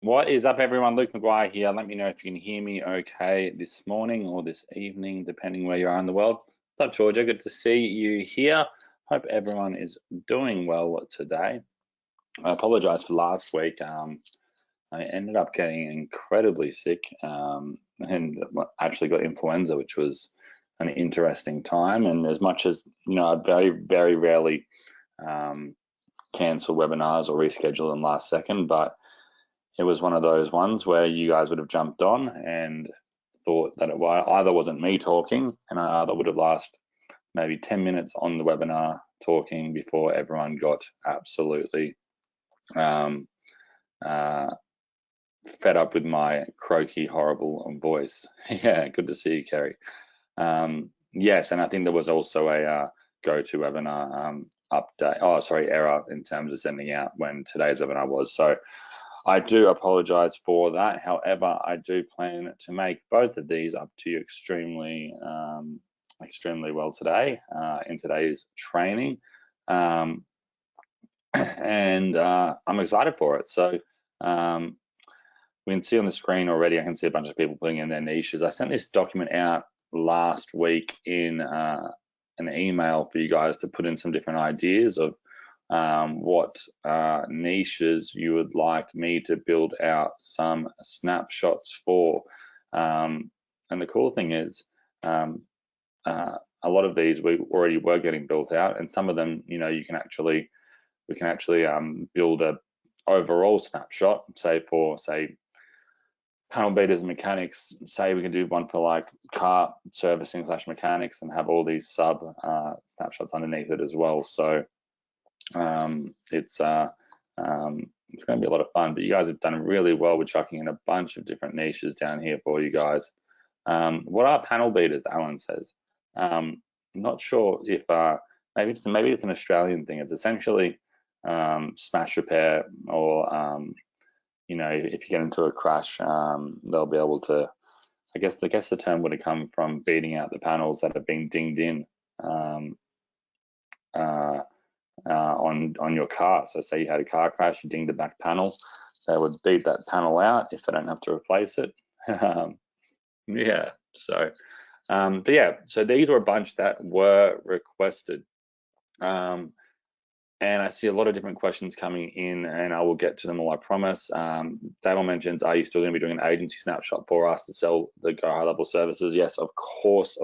What is up, everyone? Luke McGuire here. Let me know if you can hear me okay this morning or this evening, depending where you are in the world. What's up, Georgia? Good to see you here. Hope everyone is doing well today. I apologize for last week. I ended up getting incredibly sick and actually got influenza, which was an interesting time. And as much as, I very, very rarely cancel webinars or reschedule them last second, but it was one of those ones where you guys would have jumped on and thought that it either wasn't me talking, and I either would have lasted maybe 10 minutes on the webinar talking before everyone got absolutely fed up with my croaky, horrible voice. Yeah, good to see you, Kerry. Yes, and I think there was also a GoToWebinar error in terms of sending out when today's webinar was. So I do apologize for that. However, I do plan to make both of these up to you extremely well today in today's training. And I'm excited for it. So we can see on the screen already, I can see a bunch of people putting in their niches. I sent this document out last week in an email for you guys to put in some different ideas of what niches you would like me to build out some snapshots for. And the cool thing is a lot of these we already were getting built out, and some of them, we can actually build a overall snapshot, say panel beaters and mechanics. Say we can do one for like car servicing / mechanics and have all these sub snapshots underneath it as well. So it's going to be a lot of fun, but you guys have done really well with chucking in a bunch of different niches down here for you guys. What are panel beaters? Alan says. Not sure if maybe it's an Australian thing. It's essentially smash repair, or if you get into a crash, they'll be able to. I guess the term would have come from beating out the panels that have been dinged in. On your car. So say you had a car crash, you dinged the back panel, they would beat that panel out if they don't have to replace it. Yeah, so but yeah, so these were a bunch that were requested, and I see a lot of different questions coming in, and I will get to them all, I promise. Dale mentions, are you still going to be doing an agency snapshot for us to sell the Go High Level services? Yes, of course.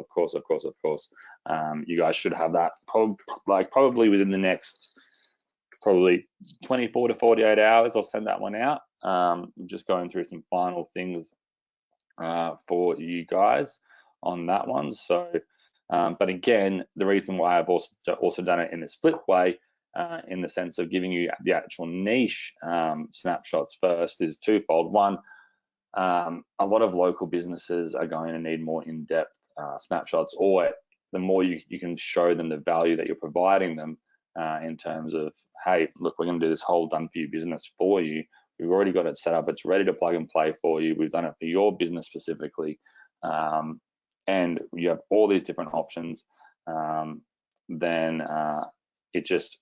You guys should have that probably within the next 24 to 48 hours. I'll send that one out. I'm just going through some final things for you guys on that one. So, but again, the reason why I've also done it in this flip way, in the sense of giving you the actual niche snapshots first, is twofold. One, a lot of local businesses are going to need more in-depth snapshots, or the more you can show them the value that you're providing them in terms of, hey, look, we're going to do this whole done for you business for you. We've already got it set up. It's ready to plug and play for you. We've done it for your business specifically. And you have all these different options. Then it just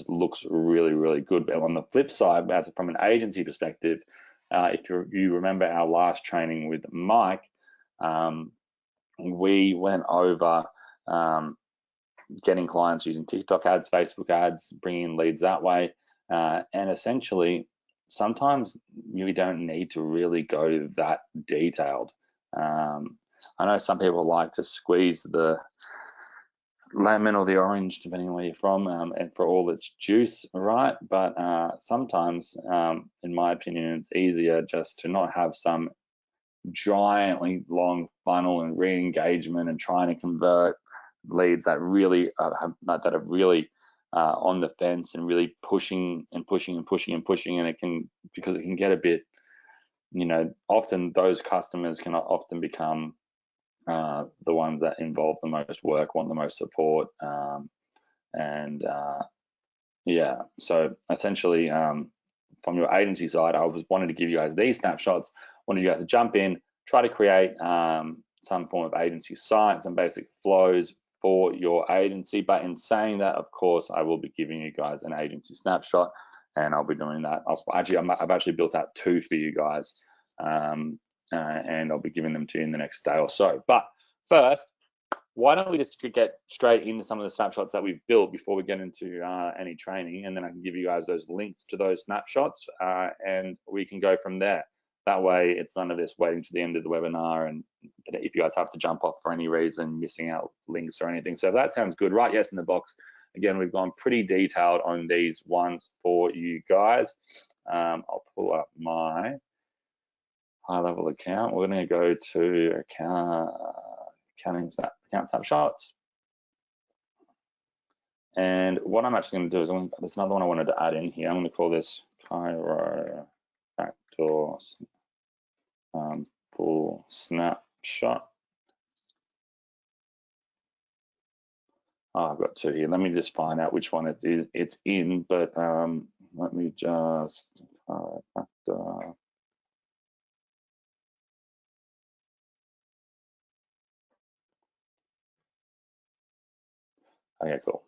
looks really, really good. But on the flip side, from an agency perspective, if you remember our last training with Mike, we went over getting clients using TikTok ads, Facebook ads, bringing in leads that way. And essentially, sometimes you don't need to really go that detailed. I know some people like to squeeze the lemon or the orange, depending on where you're from, and for all its juice, right? But sometimes, in my opinion, it's easier just to not have some giantly long funnel and re-engagement and trying to convert leads that really are really on the fence and really pushing, and it can, because it can get a bit, often those customers can often become the ones that involve the most work, want the most support, yeah. So essentially, from your agency side, I was wanting to give you guys these snapshots, wanted you guys to jump in, try to create some form of agency site, some basic flows for your agency. But in saying that, of course, I will be giving you guys an agency snapshot and I'll be doing that. I've actually built out 2 for you guys, and I'll be giving them to you in the next day or so. But first, why don't we just get straight into some of the snapshots that we've built before we get into any training, and then I can give you guys those links to those snapshots, and we can go from there. That way, it's none of this waiting to the end of the webinar, and if you guys have to jump off for any reason, missing out links or anything. So if that sounds good, right? Yes in the box. Again, we've gone pretty detailed on these ones for you guys. I'll pull up my high-level account. We're going to go to account snapshots. And what I'm actually going to do is, there's another one I wanted to add in here. I'm going to call this Chiropractors full snapshot. Oh, I've got 2 here. Let me just find out which one it's in, but let me just okay, cool.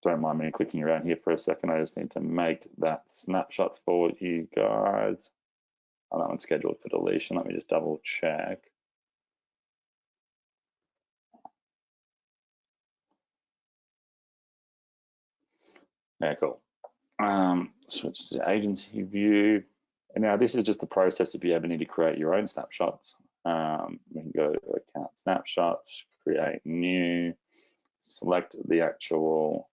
Don't mind me clicking around here for a second. I just need to make that snapshot for you guys. Oh, that one's scheduled for deletion. Let me just double check. Yeah, cool. Switch to agency view. And now this is just the process if you ever need to create your own snapshots. We can go to account snapshots, create new, select the actual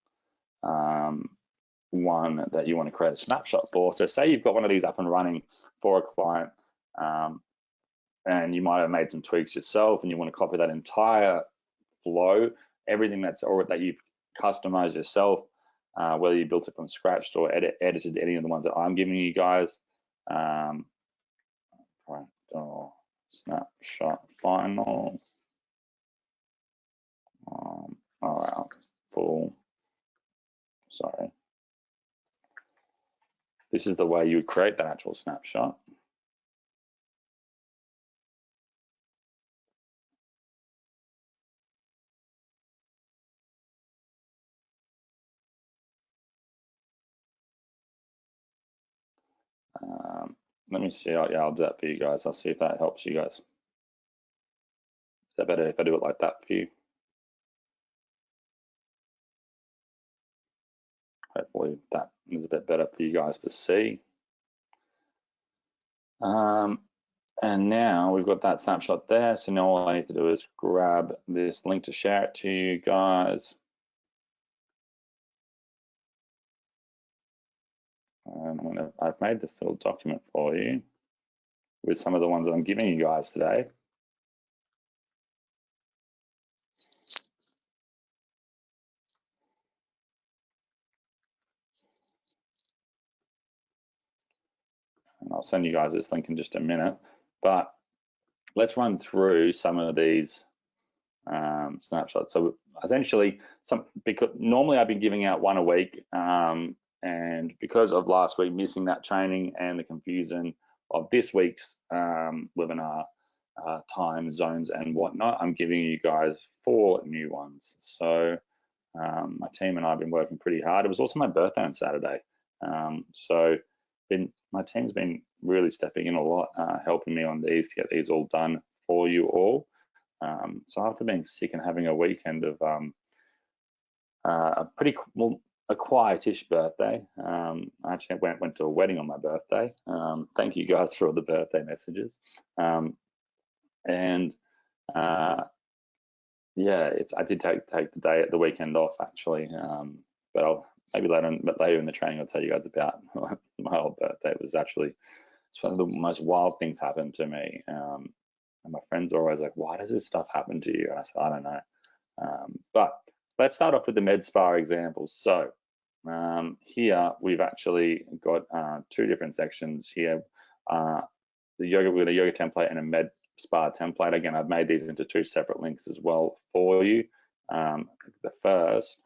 one that you want to create a snapshot for. So say you've got one of these up and running for a client, and you might have made some tweaks yourself and you want to copy that entire flow, everything that you've customized yourself, whether you built it from scratch or edited any of the ones that I'm giving you guys. Snapshot final. All right, full. Sorry. This is the way you would create that actual snapshot. Let me see. Yeah, I'll do that for you guys. I'll see if that helps you guys. Is that better if I do it like that for you? Hopefully that is a bit better for you guys to see. And now we've got that snapshot there. So now all I need to do is grab this link to share it to you guys. And I've made this little document for you with some of the ones that I'm giving you guys today. And I'll send you guys this link in just a minute, but let's run through some of these snapshots. So essentially, because normally I've been giving out one a week, and because of last week missing that training and the confusion of this week's webinar time zones and whatnot, I'm giving you guys 4 new ones. So my team and I have been working pretty hard. It was also my birthday on Saturday, so my team's been really stepping in a lot, helping me on these to get these all done for you all. So after being sick and having a weekend of a quietish birthday, I actually went to a wedding on my birthday. Thank you guys for all the birthday messages. Yeah, I did take the weekend off actually, but I'll maybe later in the training I'll tell you guys about my old birthday. It's one of the most wild things happened to me. And my friends are always like, why does this stuff happen to you? And I said, I don't know. But let's start off with the med spa example. So here we've actually got 2 different sections here. We've got a yoga template and a med spa template. Again, I've made these into 2 separate links as well for you. The first,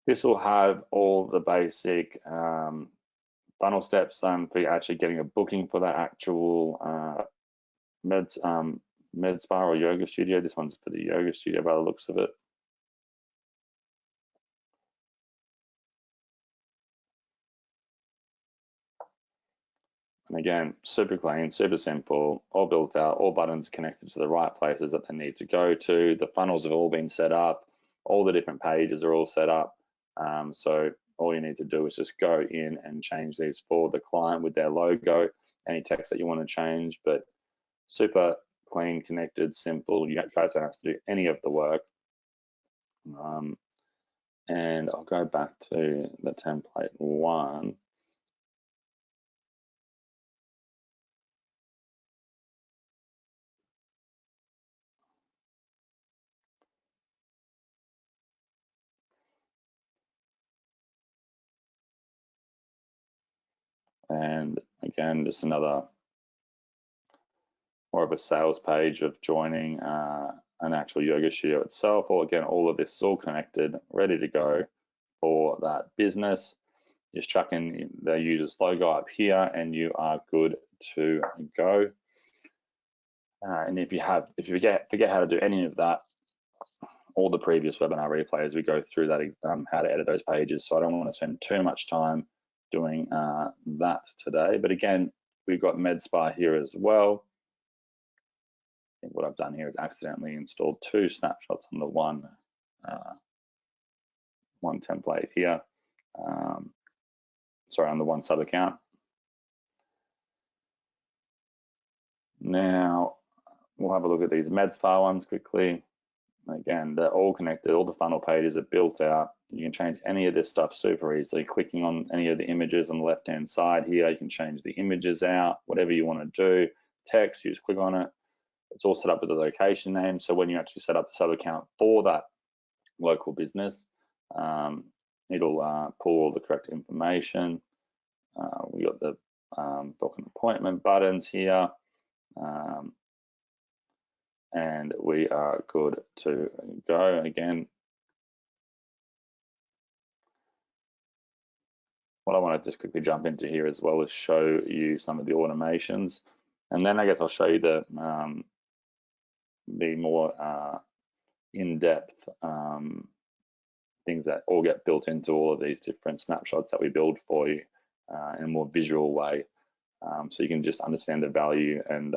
this will have all the basic funnel steps for actually getting a booking for that actual med spa or yoga studio. This one's for the yoga studio by the looks of it. And again, super clean, super simple, all built out, all buttons connected to the right places that they need to go to. The funnels have all been set up. All the different pages are all set up. So all you need to do is just go in and change these for the client with their logo, any text that you want to change, but super clean, connected, simple. You guys don't have to do any of the work. And I'll go back to the template one. And again, just another more of a sales page of joining an actual yoga studio itself. Or again, all of this is all connected, ready to go for that business. Just chuck in the user's logo up here and you are good to go. And if you forget how to do any of that, all the previous webinar replays, we go through that, how to edit those pages. So I don't want to spend too much time doing that today. But again, we've got MedSpa here as well. I think what I've done here is accidentally installed 2 snapshots on the one template here. Sorry, on the one sub account. Now we'll have a look at these MedSpa ones quickly. Again, they're all connected. All the funnel pages are built out. You can change any of this stuff super easily. Clicking on any of the images on the left-hand side here, you can change the images out, whatever you want to do. Text, you just click on it. It's all set up with the location name. So when you actually set up the sub account for that local business, it'll pull all the correct information. We got the book an appointment buttons here. And we are good to go. Again, what I want to just quickly jump into here as well is show you some of the automations, and then I guess I'll show you the more in-depth things that all get built into all of these different snapshots that we build for you in a more visual way, so you can just understand the value and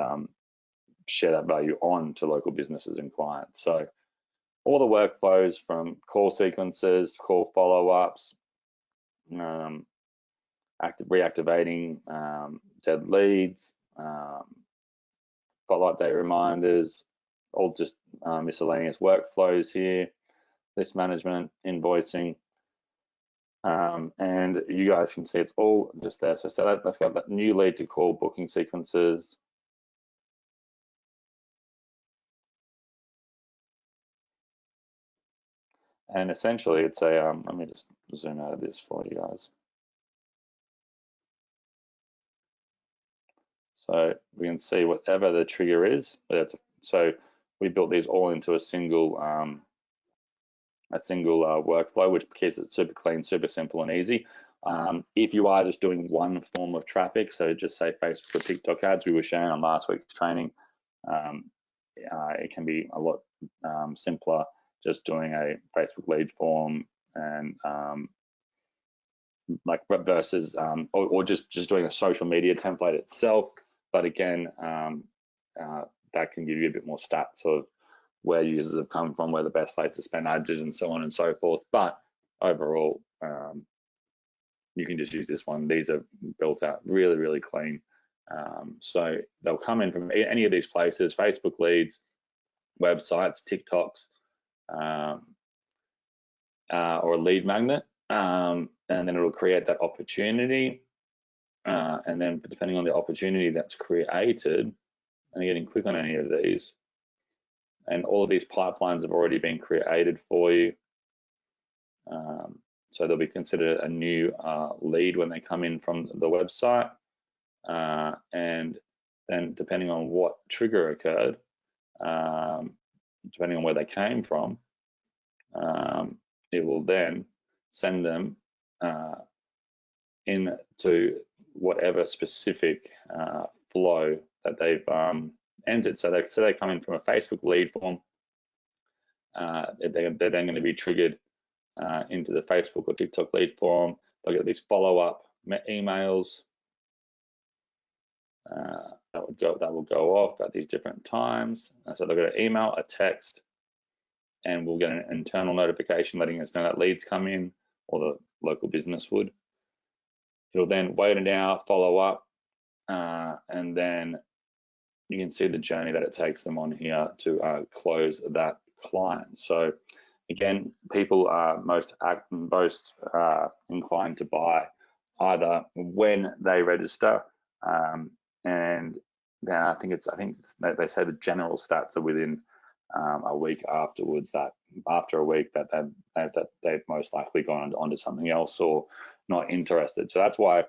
share that value on to local businesses and clients. So all the workflows from call sequences, call follow-ups, reactivating dead leads, follow-up date reminders, all just miscellaneous workflows here, list management, invoicing, and you guys can see it's all just there. So let's go that new lead to call booking sequences. And essentially it's a, let me just zoom out of this for you guys. So we can see whatever the trigger is. So we built these all into a single workflow, which keeps it super clean, super simple and easy. If you are just doing one form of traffic, so just say Facebook or TikTok ads, we were sharing on last week's training, it can be a lot simpler just doing a Facebook lead form and like versus or just doing a social media template itself. But again, that can give you a bit more stats of where users have come from, where the best place to spend ads is, and so on and so forth. But overall, you can just use this one. These are built out really, really clean. So they'll come in from any of these places: Facebook leads, websites, TikToks, or a lead magnet, and then it'll create that opportunity. And then depending on the opportunity that's created, and again, click on any of these, and all of these pipelines have already been created for you. So they'll be considered a new lead when they come in from the website. And then depending on what trigger occurred, depending on where they came from, it will then send them into whatever specific flow that they've entered. So they come in from a Facebook lead form. They're then going to be triggered into the Facebook or TikTok lead form. They'll get these follow-up emails. that will go off at these different times. So they'll get an email, a text, and we'll get an internal notification letting us know that leads come in, or the local business would. It'll then wait an hour, follow up, and then you can see the journey that it takes them on here to close that client. So again, people are most inclined to buy either when they register, and then I think they say the general stats are within a week afterwards. That after a week that they've most likely gone onto something else or not interested. So that's why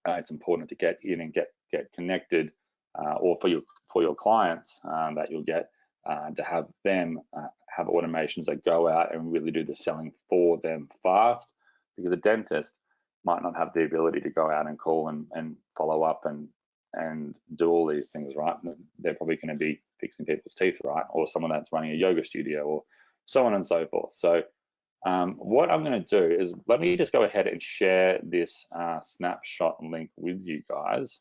it's important to get in and get connected, or for your clients that you'll get to have them have automations that go out and really do the selling for them fast, because a dentist might not have the ability to go out and call and follow up and do all these things, right? They're probably going to be fixing people's teeth, right? Or someone that's running a yoga studio, or so on and so forth. So what I'm going to do is, let me just go ahead and share this snapshot link with you guys.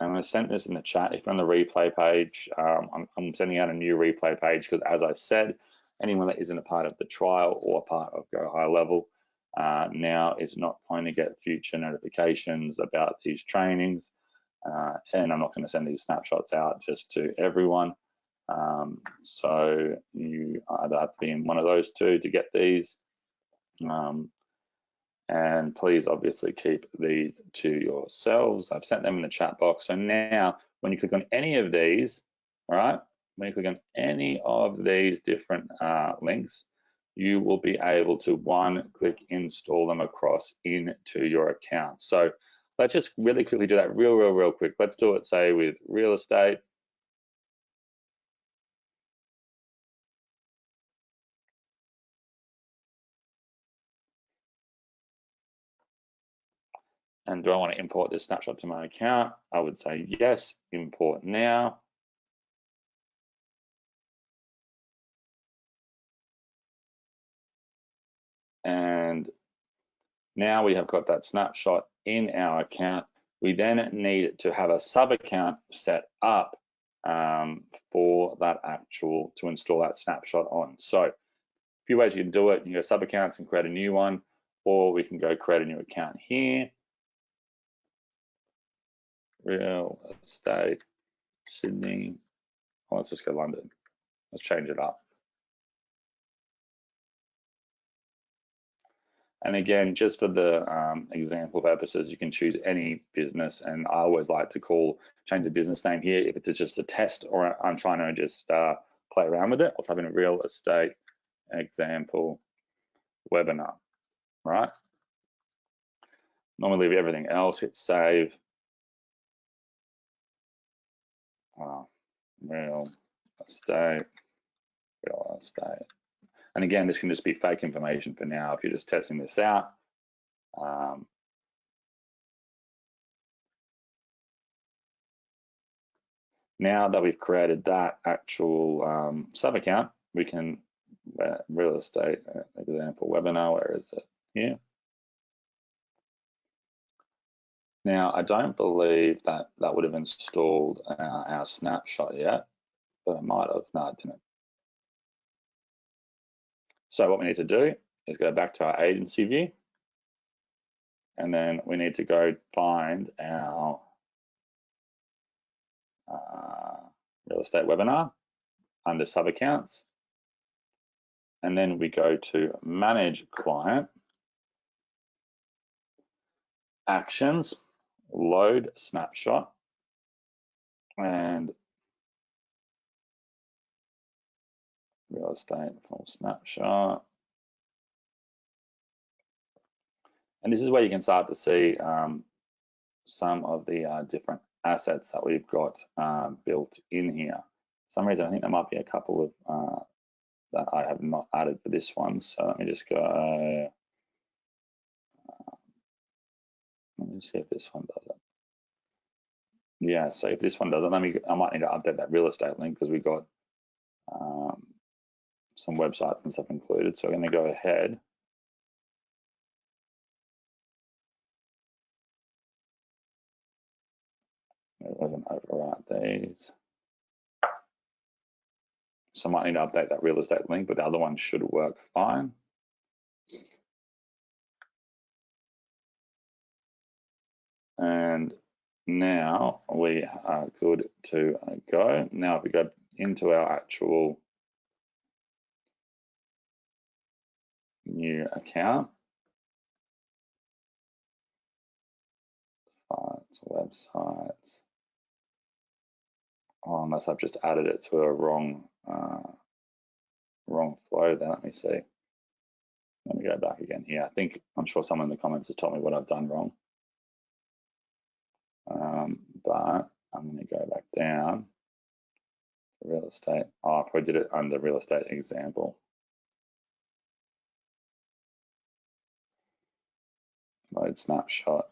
I'm going to send this in the chat. If you're on the replay page, I'm sending out a new replay page, because as I said, anyone that isn't a part of the trial or a part of Go High Level now is not going to get future notifications about these trainings. And I'm not going to send these snapshots out just to everyone. So you either have to be in one of those two to get these. And please obviously keep these to yourselves. I've sent them in the chat box. So now when you click on any of these, all right, when you click on any of these different links, you will be able to click install them across into your account. So let's just really quickly do that real quick. Let's do it, say, with real estate. And do I want to import this snapshot to my account? I would say yes, import now. And now we have got that snapshot in our account. We then need to have a sub account set up for that to install that snapshot on. So a few ways you can do it. You can go sub accounts and create a new one, or we can go create a new account here. Real estate Sydney. Oh, let's just go London. Let's change it up. And again, just for the example purposes, you can choose any business. And I always like to change the business name here if it's just a test, or I'm trying to just play around with it. I'll type in a real estate example webinar, right? Normally leave everything else, hit save. Real estate. And again, this can just be fake information for now if you're just testing this out. Now that we've created that actual sub account, we can real estate example webinar. Where is it? Here. Now, I don't believe that would have installed our snapshot yet, but it might have. No, it didn't. So what we need to do is go back to our agency view, and then we need to go find our real estate webinar under sub accounts, and then we go to manage client, actions, load snapshot, and real estate full snapshot. And this is where you can start to see some of the different assets that we've got built in here. For some reason, I think there might be a couple of that I have not added for this one. So let me just go. Let me see if this one does it. Yeah, so if this one does it, I might need to update that real estate link, because we've got some websites and stuff included. So we're going to go ahead. we're going to overwrite these. So I might need to update that real estate link, but the other one should work fine. And now we are good to go. Now if we go into our actual new account, websites. Oh, unless I've just added it to a wrong flow. Then let me see. Let me go back again here. I'm sure someone in the comments has told me what I've done wrong. But I'm going to go back down to real estate. Oh, I probably did it under real estate example. Load snapshot.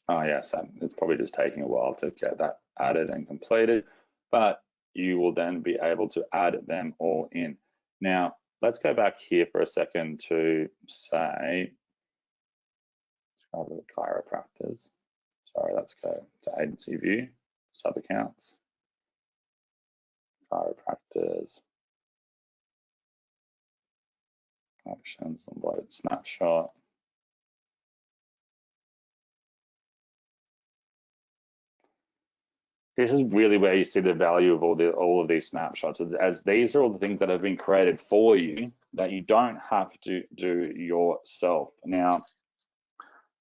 Oh yeah, so it's probably just taking a while to get that added and completed, but you will then be able to add them all in. Now, let's go back here for a second to say, chiropractors. Sorry, let's go to agency view, sub accounts, chiropractors, options, and load snapshot. This is really where you see the value of all of these snapshots, as these are all the things that have been created for you that you don't have to do yourself. Now,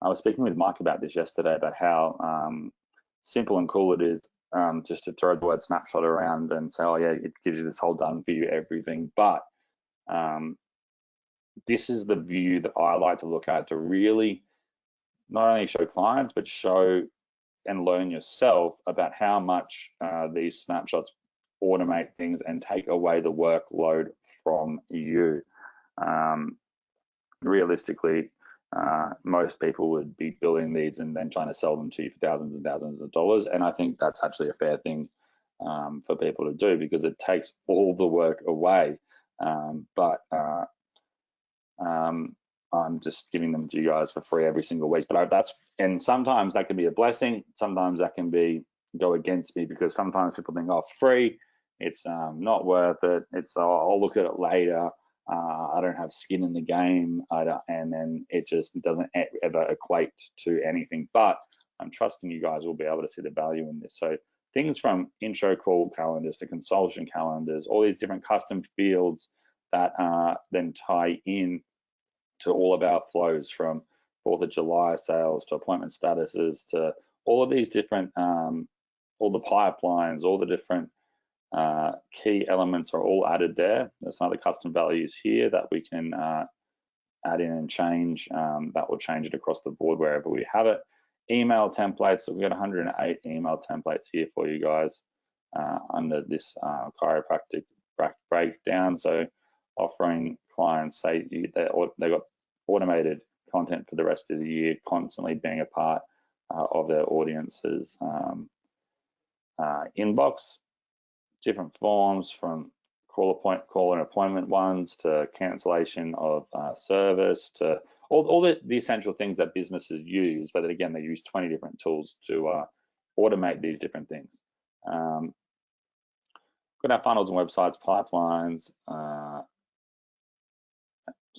I was speaking with Mike about this yesterday, about how simple and cool it is just to throw the word snapshot around and say, oh yeah, it gives you this whole done for you everything. But this is the view that I like to look at to really not only show clients, but show and learn yourself about how much these snapshots automate things and take away the workload from you. Realistically, most people would be building these and then trying to sell them to you for thousands and thousands of dollars. And I think that's actually a fair thing for people to do, because it takes all the work away. I'm just giving them to you guys for free every single week. But and sometimes that can be a blessing. Sometimes that can go against me, because sometimes people think, oh, free, it's not worth it. It's I'll look at it later. I don't have skin in the game, and then it just doesn't ever equate to anything. But I'm trusting you guys will be able to see the value in this. So things from intro call calendars to consultation calendars, all these different custom fields that then tie in to all of our flows, from 4th of July sales to appointment statuses to all of these different, all the pipelines, all the different key elements are all added there. There's some other custom values here that we can add in and change. That will change it across the board wherever we have it. Email templates, so we've got 108 email templates here for you guys under this chiropractic breakdown. So offering clients, say they got automated content for the rest of the year, constantly being a part of their audience's inbox. Different forms, from call an appointment ones to cancellation of service, to all the essential things that businesses use. But then again, they use 20 different tools to automate these different things. Got our funnels and websites, pipelines,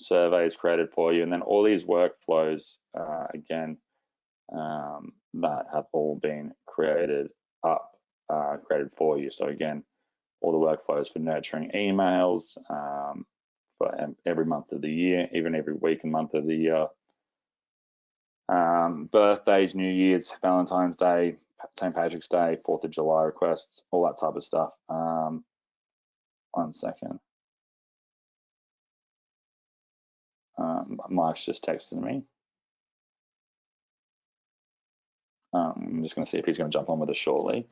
surveys created for you, and then all these workflows again that have all been created for you. So again, all the workflows for nurturing emails for every month of the year, even every week and month of the year. Birthdays, New Year's, Valentine's Day, St. Patrick's Day, 4th of July requests, all that type of stuff. 1 second. Mike's just texted me. I'm just going to see if he's going to jump on with us shortly.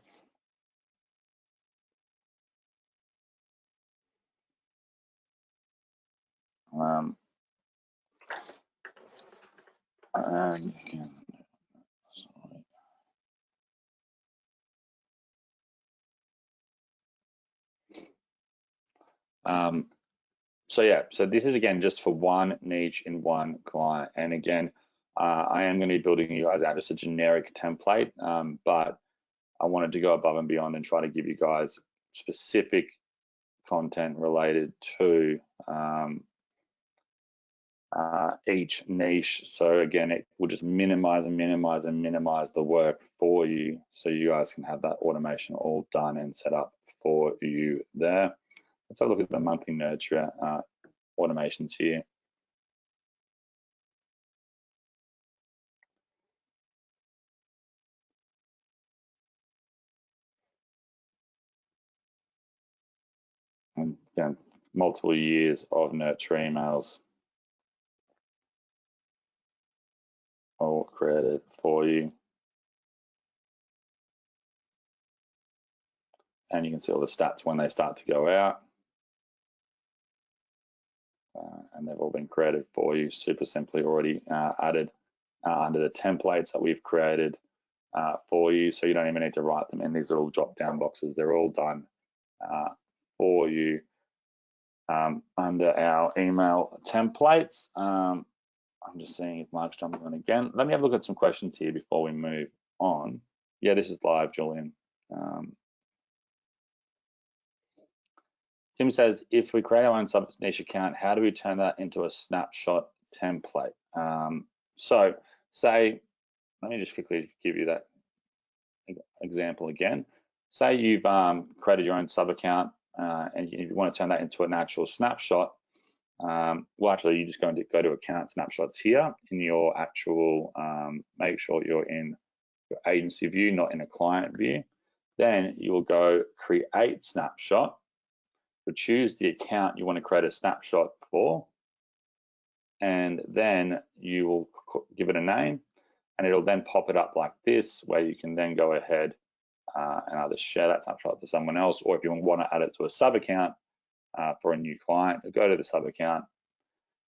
And you can, so yeah, so this is again just for one niche in one client. And again, I am going to be building you guys out just a generic template, but I wanted to go above and beyond and try to give you guys specific content related to each niche. So again, it will just minimize and minimize and minimize the work for you, so you guys can have that automation all done and set up for you there. Let's have a look at the monthly nurture automations here. And again, multiple years of nurture emails all created for you. And you can see all the stats when they start to go out. And they've all been created for you super simply, already added under the templates that we've created for you. So you don't even need to write them in these little drop down boxes. They're all done for you under our email templates. I'm just seeing if Mark's jumping on again. Let me have a look at some questions here before we move on. Yeah, this is live, Julian. Tim says, if we create our own sub niche account, how do we turn that into a snapshot template? So say, let me just quickly give you that example again. Say you've created your own sub account and you want to turn that into an actual snapshot. Well, actually, you're just going to go to account snapshots here in your actual, make sure you're in your agency view, not in a client view. Then you will go create snapshot. So choose the account you want to create a snapshot for, and then you will give it a name, and it'll then pop it up like this, where you can then go ahead and either share that snapshot to someone else, or if you want to add it to a sub account for a new client, to go to the sub account,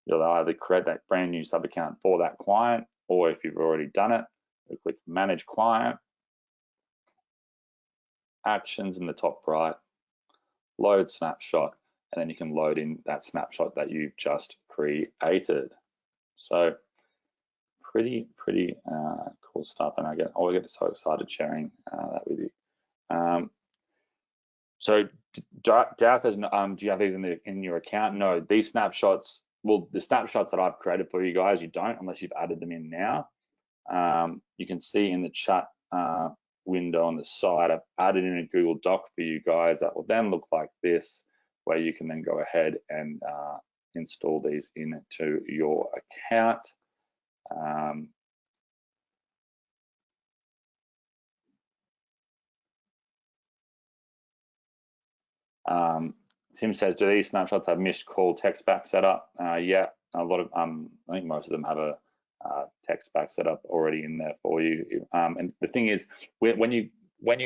you'll either create that brand new sub account for that client, or if you've already done it, you'll click manage client, actions in the top right, load snapshot, and then you can load in that snapshot that you've just created. So pretty cool stuff, and I get so excited sharing that with you. So Darth says, do you have these in your account? No, these snapshots, well, the snapshots that I've created for you guys, you don't, unless you've added them in now. You can see in the chat window on the side, I've added in a Google Doc for you guys that will then look like this, where you can then go ahead and install these into your account. Tim says, do these snapshots have missed call text back setup? Yeah, a lot of, I think most of them have a text back setup already in there for you. And the thing is, when you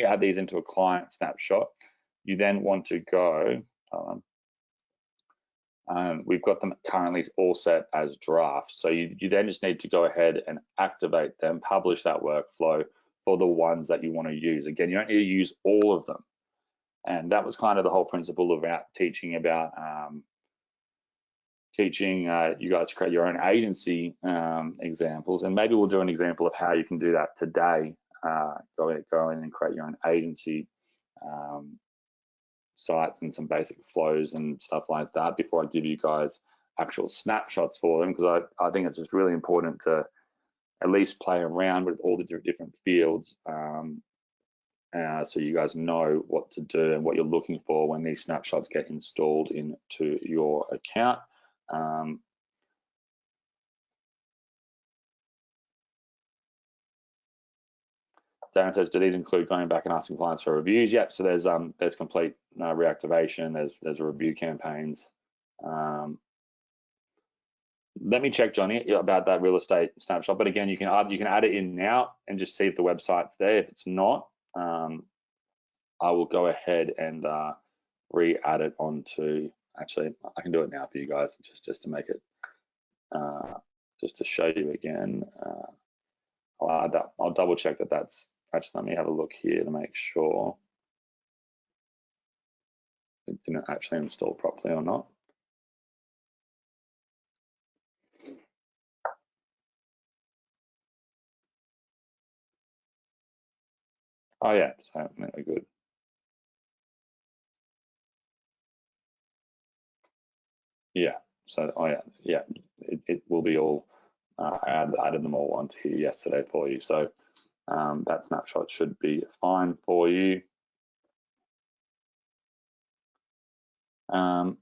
add these into a client snapshot, you then want to go, we've got them currently all set as drafts. So you then just need to go ahead and activate them, publish that workflow for the ones that you want to use. Again, you don't need to use all of them. And that was kind of the whole principle about teaching about you guys to create your own agency examples. And maybe we'll do an example of how you can do that today. Go in and create your own agency sites and some basic flows and stuff like that before I give you guys actual snapshots for them, because I think it's just really important to at least play around with all the different fields so you guys know what to do and what you're looking for when these snapshots get installed into your account. Darren says, do these include going back and asking clients for reviews? Yep. So there's complete reactivation. There's review campaigns. Let me check, Johnny, about that real estate snapshot. But again, you can add it in now and just see if the website's there. If it's not, I will go ahead and re-add it onto. Actually, I can do it now for you guys, just to make it just to show you again. I'll add that. I'll double check that that's actually. Let me have a look here to make sure it didn't actually install properly or not. Oh yeah, so we're good. Yeah. So it will be all. I added them all onto here yesterday for you. So that snapshot should be fine for you. And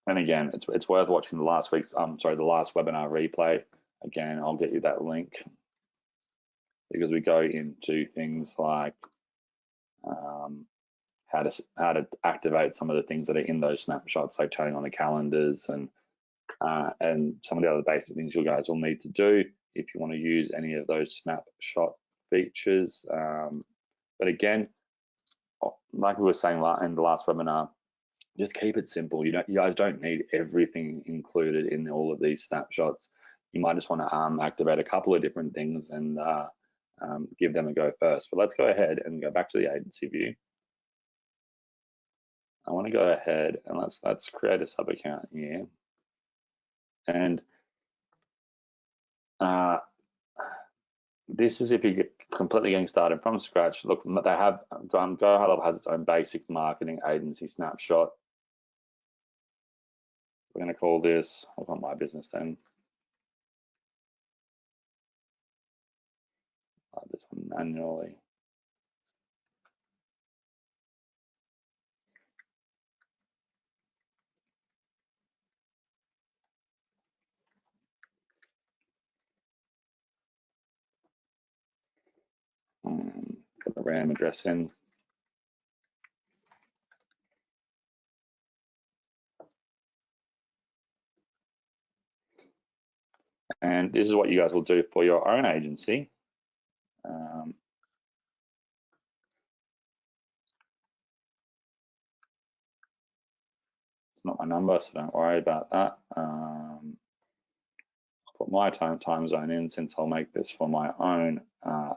again, it's worth watching the last webinar replay. Again, I'll get you that link because we go into things like how to activate some of the things that are in those snapshots, like turning on the calendars and some of the other basic things you guys will need to do if you want to use any of those snapshot features. But again, like we were saying in the last webinar, just keep it simple. You guys don't need everything included in all of these snapshots. You might just want to activate a couple of different things and give them a go first. But let's go ahead and go back to the agency view. I want to go ahead and let's create a sub account here. And this is if you're completely getting started from scratch. Look, they have Go High Level has its own basic marketing agency snapshot. We're going to call this, hold on, My Business then. This one manually. Put the RAM address in. And this is what you guys will do for your own agency. It's not my number, so don't worry about that. I'll put my time zone in since I'll make this for my own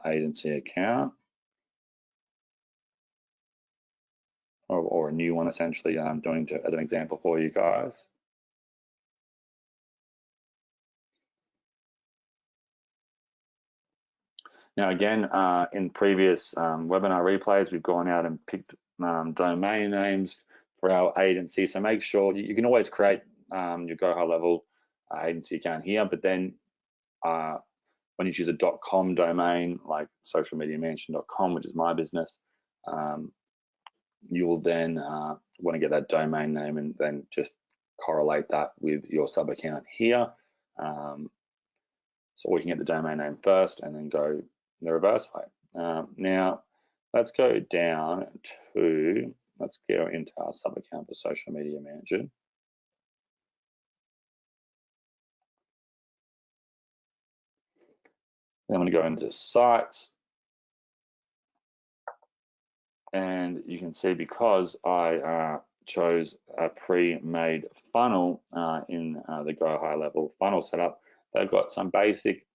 agency account. Or a new one, essentially, I'm doing as an example for you guys. Now, again, in previous webinar replays, we've gone out and picked domain names for our agency. So make sure you can always create your Go High Level agency account here, but then when you choose a .com domain like socialmediamansion.com, which is my business, you will then want to get that domain name and then just correlate that with your sub account here. So we can get the domain name first and then go the reverse way. Now, let's go down to, let's go into our sub account for Social Media Manager. Then I'm going to go into sites. And you can see because I chose a pre-made funnel in the Go High Level funnel setup, they've got some basic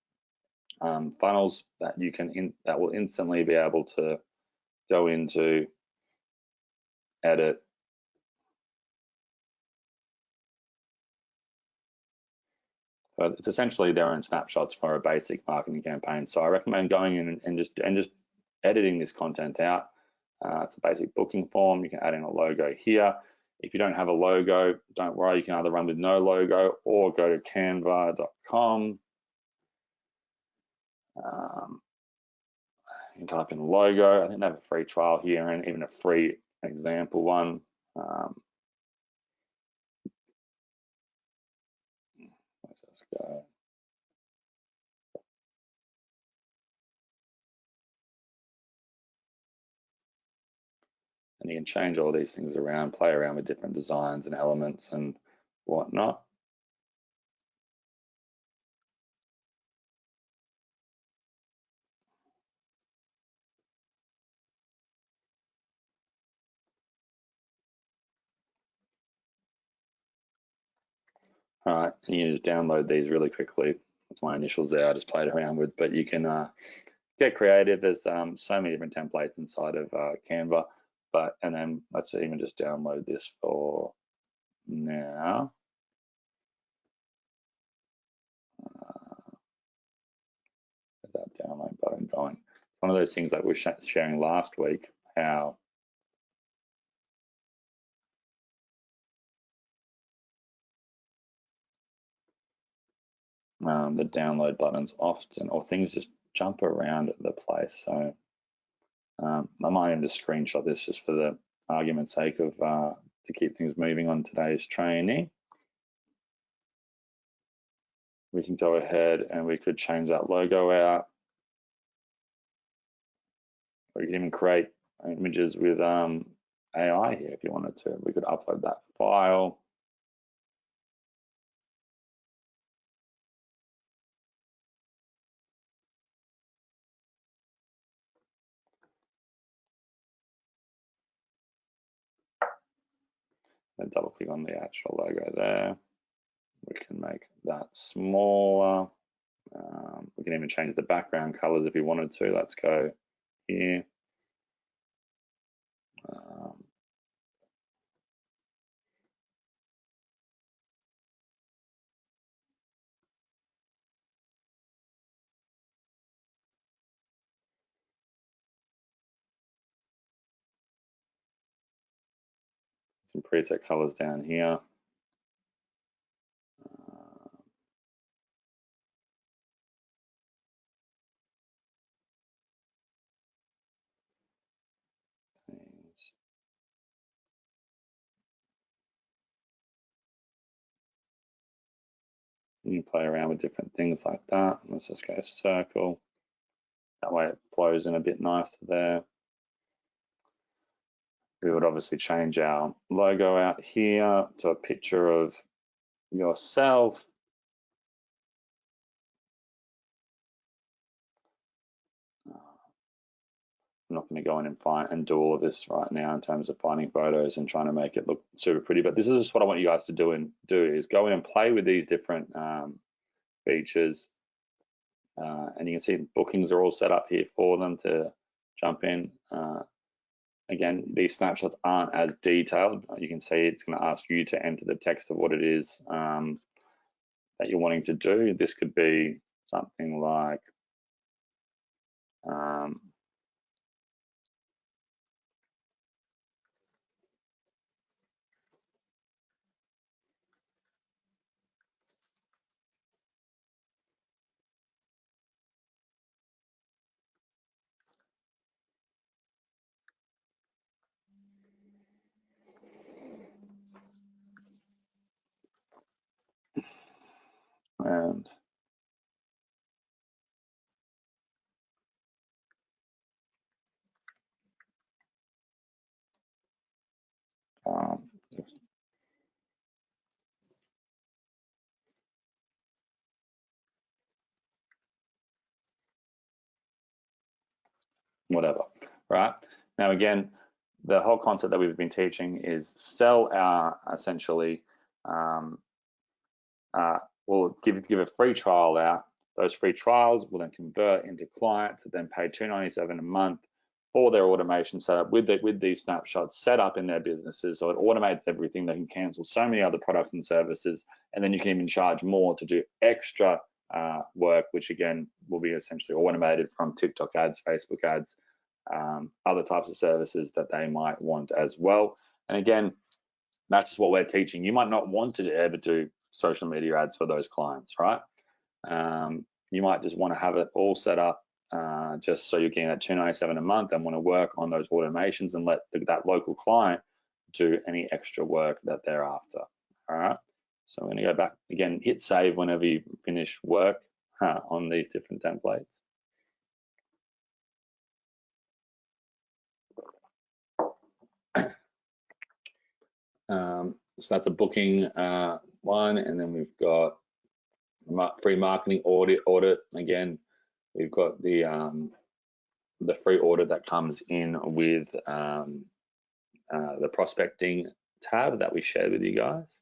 funnels that you can that will instantly be able to go into, edit, but it's essentially their own snapshots for a basic marketing campaign. So I recommend going in and just editing this content out. It's a basic booking form. You can add in a logo here. If you don't have a logo, don't worry. You can either run with no logo or go to canva.com. You can type in logo. I think they have a free trial here and even a free example one. Let's go. And you can change all these things around, play around with different designs and elements and whatnot. All right, and you just download these really quickly. That's my initials there. I just played around with, but you can get creative. There's so many different templates inside of Canva, and then let's even just download this for now. That download button going. One of those things that we were sharing last week, how the download buttons often, or things just jump around the place. So I might even just screenshot this just for the argument's sake of to keep things moving on today's training. We can go ahead and we could change that logo out. We can even create images with AI here if you wanted to. We could upload that file. Then double click on the actual logo there. We can make that smaller. We can even change the background colors if we wanted to. Let's go here. Some preset colors down here. You can play around with different things like that. Let's just go circle. That way it flows in a bit nicer there. We would obviously change our logo out here to a picture of yourself. I'm not going to go in and find and do all of this right now in terms of finding photos and trying to make it look super pretty. But this is just what I want you guys to do is go in and play with these different features. And you can see bookings are all set up here for them to jump in. Again, these snapshots aren't as detailed. You can see it's going to ask you to enter the text of what it is that you're wanting to do. This could be something like and whatever, right? Now, again, the whole concept that we've been teaching is sell our essentially, we'll give a free trial out. Those free trials will then convert into clients that then pay $297 a month for their automation setup with these snapshots set up in their businesses. So it automates everything. They can cancel so many other products and services, and then you can even charge more to do extra work, which again will be essentially automated from TikTok ads, Facebook ads, other types of services that they might want as well. And again, that's just what we're teaching. You might not want to ever do social media ads for those clients, right? You might just want to have it all set up just so you're getting that $297 a month and want to work on those automations and let that local client do any extra work that they're after. All right. So I'm going to go back again, hit save whenever you finish work on these different templates. So that's a booking one, and then we've got free marketing audit. Again, we've got the free audit that comes in with the prospecting tab that we shared with you guys.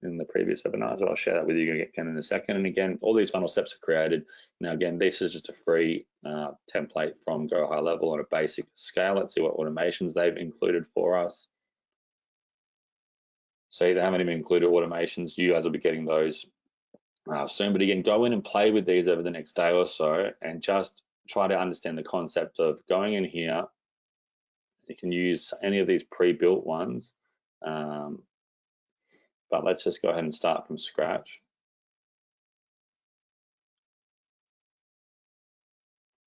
in the previous webinars. I'll share that with you again in a second. And again, all these funnel steps are created. Now, again, this is just a free template from Go High Level on a basic scale. Let's see what automations they've included for us. See, they haven't even included automations. You guys will be getting those soon. But again, go in and play with these over the next day or so and just try to understand the concept of going in here. You can use any of these pre-built ones. But let's just go ahead and start from scratch.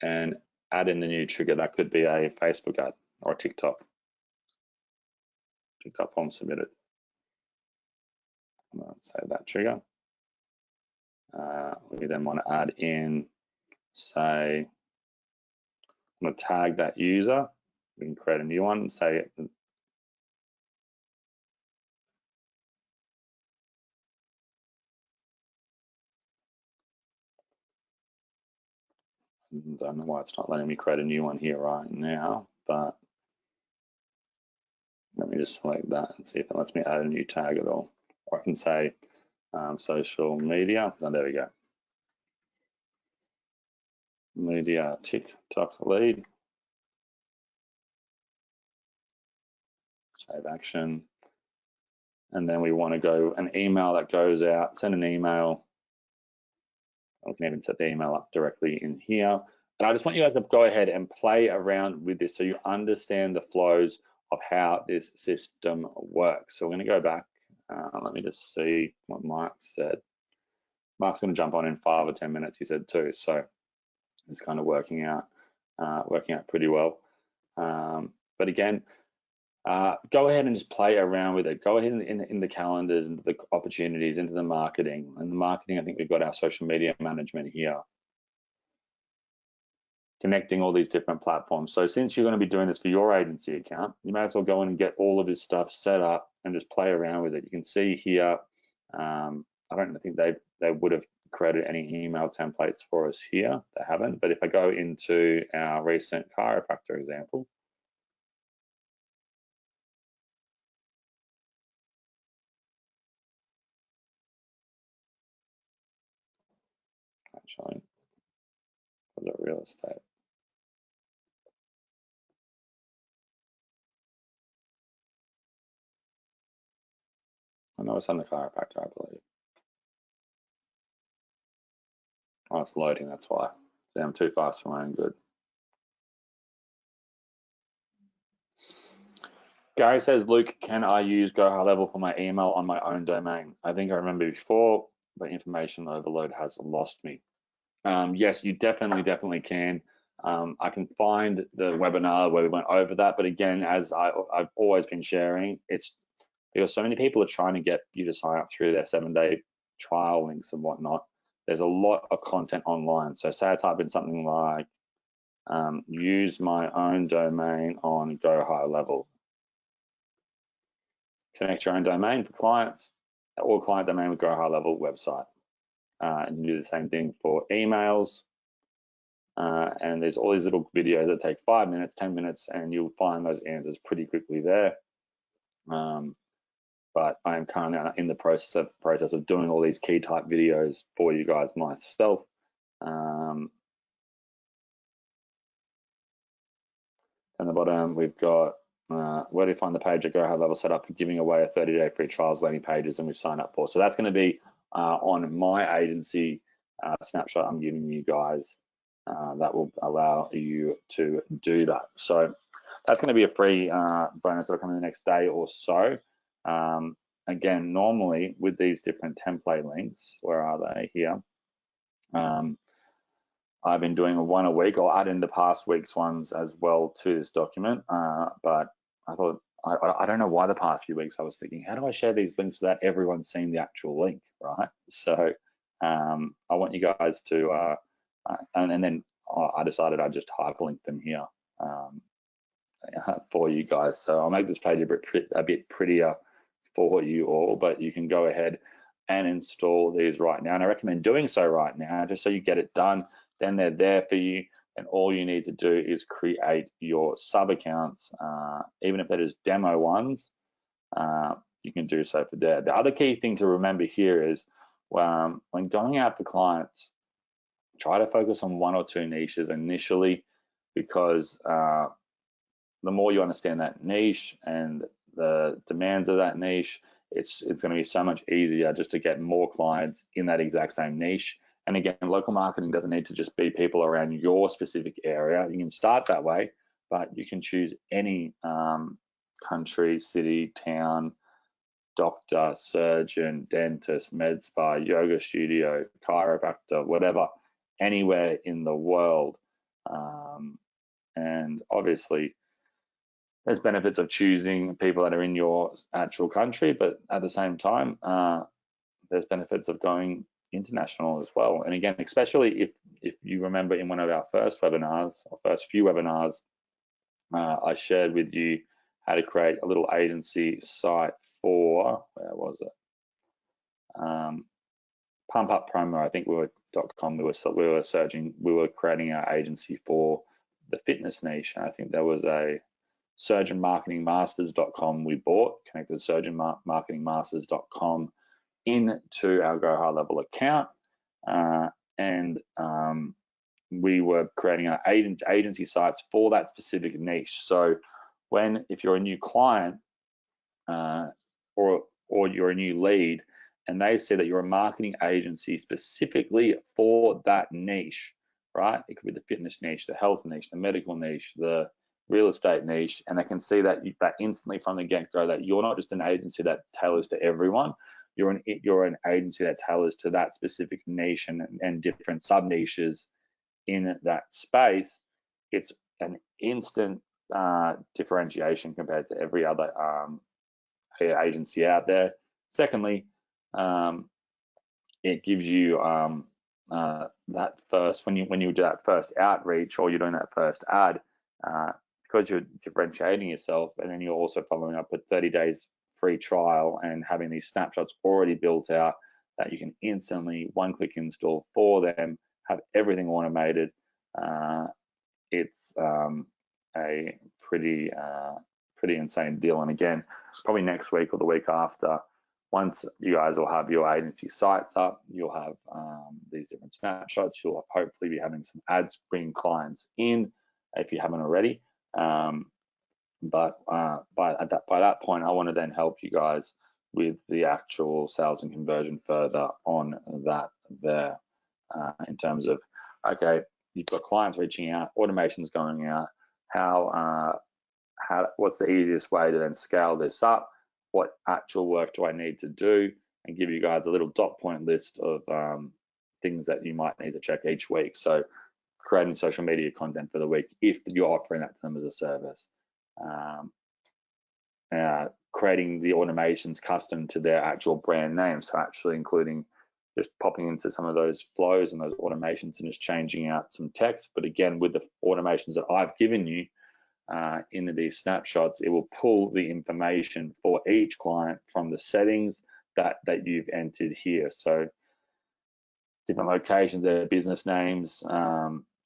And add in the new trigger. That could be a Facebook ad or a TikTok form submitted. Let's save that trigger. We then want to add in, say, I'm going to tag that user. We can create a new one, say, I don't know why it's not letting me create a new one here right now, but let me just select that and see if it lets me add a new tag at all. Or I can say social media. Oh, there we go. Media TikTok lead. Save action. And then we want to go an email that goes out, send an email. I can even set the email up directly in here. And I just want you guys to go ahead and play around with this so you understand the flows of how this system works. So we're going to go back. Let me just see what Mark said. Mark's going to jump on in 5 or 10 minutes, he said too. So it's kind of working out pretty well. But again, go ahead and just play around with it. Go ahead in the calendars, into the opportunities, into the marketing. And the marketing, I think we've got our social media management here. Connecting all these different platforms. So since you're going to be doing this for your agency account, you may as well go in and get all of this stuff set up and just play around with it. You can see here, I don't think they would have created any email templates for us here. They haven't. But if I go into our recent chiropractor example, actually, was it real estate? I know it's on the chiropractor, I believe. Oh, it's loading, that's why. See, I'm too fast for my own good. Gary says, Luke, can I use Go High Level for my email on my own domain? I think I remember before, but information overload has lost me. Yes, you definitely can. I can find the webinar where we went over that, but again, as I've always been sharing, it's because so many people are trying to get you to sign up through their 7-day trial links and whatnot. There's a lot of content online. So say I type in something like use my own domain on Go High Level. Connect your own domain for clients or client domain with Go High Level website. And you do the same thing for emails. And there's all these little videos that take 5 minutes, 10 minutes, and you'll find those answers pretty quickly there. But I'm currently in the process of doing all these key type videos for you guys myself. And the bottom, we've got where do you find the page at Go High Level set up for giving away a 30-day free trials landing pages, and we've signed up for. So that's going to be on my agency snapshot I'm giving you guys. That will allow you to do that. So that's going to be a free bonus that'll come in the next day or so. Again, normally with these different template links, where are they here? I've been doing one a week. I'll add in the past week's ones as well to this document. But I thought, I don't know why the past few weeks I was thinking, how do I share these links without everyone seeing the actual link, right? So I want you guys to, and then I decided I'd just hyperlink them here for you guys. So I'll make this page a bit prettier for you all, but you can go ahead and install these right now. And I recommend doing so right now, just so you get it done. Then they're there for you. And all you need to do is create your sub accounts, even if they're just demo ones. you can do so for there. The other key thing to remember here is when going out for clients, try to focus on 1 or 2 niches initially, because the more you understand that niche and the demands of that niche, it's going to be so much easier just to get more clients in that exact same niche. And again, local marketing doesn't need to just be people around your specific area. You can start that way, but you can choose any country, city, town, doctor, surgeon, dentist, med spa, yoga studio, chiropractor, whatever, anywhere in the world. And obviously, there's benefits of choosing people that are in your actual country, but at the same time, there's benefits of going international as well. And again, especially if you remember in one of our first webinars, or first few webinars, I shared with you how to create a little agency site for, where was it? Pump Up Promo, I think we were .com. We were searching, we were creating our agency for the fitness niche. And I think there was a surgeonmarketingmasters.com we bought, connected surgeonmarketingmasters.com into our Go High Level account, and we were creating our agency sites for that specific niche. So if you're a new client or you're a new lead, and they say that you're a marketing agency specifically for that niche, right? It could be the fitness niche, the health niche, the medical niche, the real estate niche, and they can see that instantly from the get-go that you're not just an agency that tailors to everyone. You're an agency that tailors to that specific niche and different sub niches in that space. It's an instant differentiation compared to every other agency out there. Secondly, it gives you that first, when you do that first outreach, or you're doing that first ad, because you're differentiating yourself, and then you're also following up with 30 days free trial and having these snapshots already built out that you can instantly one-click install for them, have everything automated. It's a pretty insane deal. And again, probably next week or the week after, once you guys will have your agency sites up, you'll have these different snapshots. You'll hopefully be having some ads bringing clients in if you haven't already. But by that point, I want to then help you guys with the actual sales and conversion further on that there, in terms of, okay, you've got clients reaching out, automation's going out, what's the easiest way to then scale this up? What actual work do I need to do? And give you guys a little dot point list of things that you might need to check each week. So creating social media content for the week, if you're offering that to them as a service. Creating the automations custom to their actual brand name. So actually including just popping into some of those flows and those automations and just changing out some text. But again, with the automations that I've given you into these snapshots, it will pull the information for each client from the settings that you've entered here. So different locations, their business names,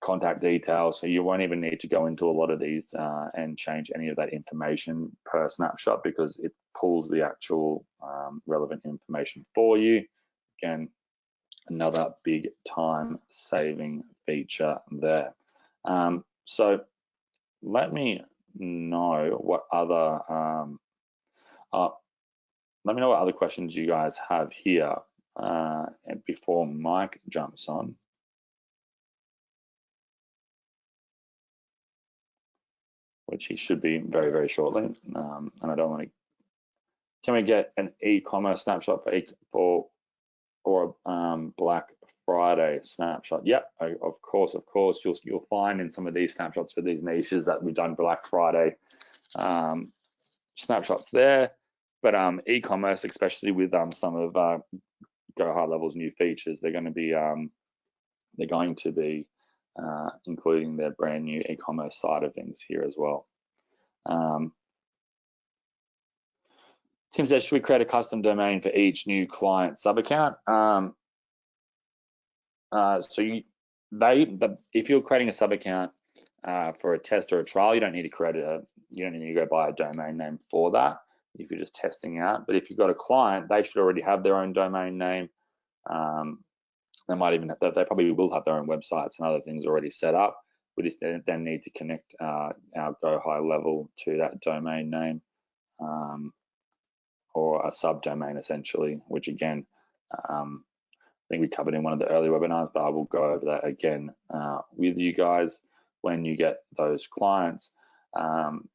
contact details. So you won't even need to go into a lot of these and change any of that information per snapshot, because it pulls the actual relevant information for you. Again, another big time saving feature there. So let me know what other questions you guys have here before Mike jumps on. Which he should be very, very shortly. And I don't want to. Can we get an e-commerce snapshot for Black Friday snapshot? Yep, of course. You'll find in some of these snapshots for these niches that we've done Black Friday snapshots there. But e-commerce, especially with some of Go High Level's new features, they're going to be including their brand new e-commerce side of things here as well. Tim says, should we create a custom domain for each new client sub-account? If you're creating a sub-account for a test or a trial, you don't need to go buy a domain name for that. if you're just testing out. But if you've got a client, they should already have their own domain name. They might even they probably will have their own websites and other things already set up. We just then need to connect our Go High Level to that domain name, or a subdomain essentially, which again, I think we covered in one of the early webinars, but I will go over that again with you guys when you get those clients,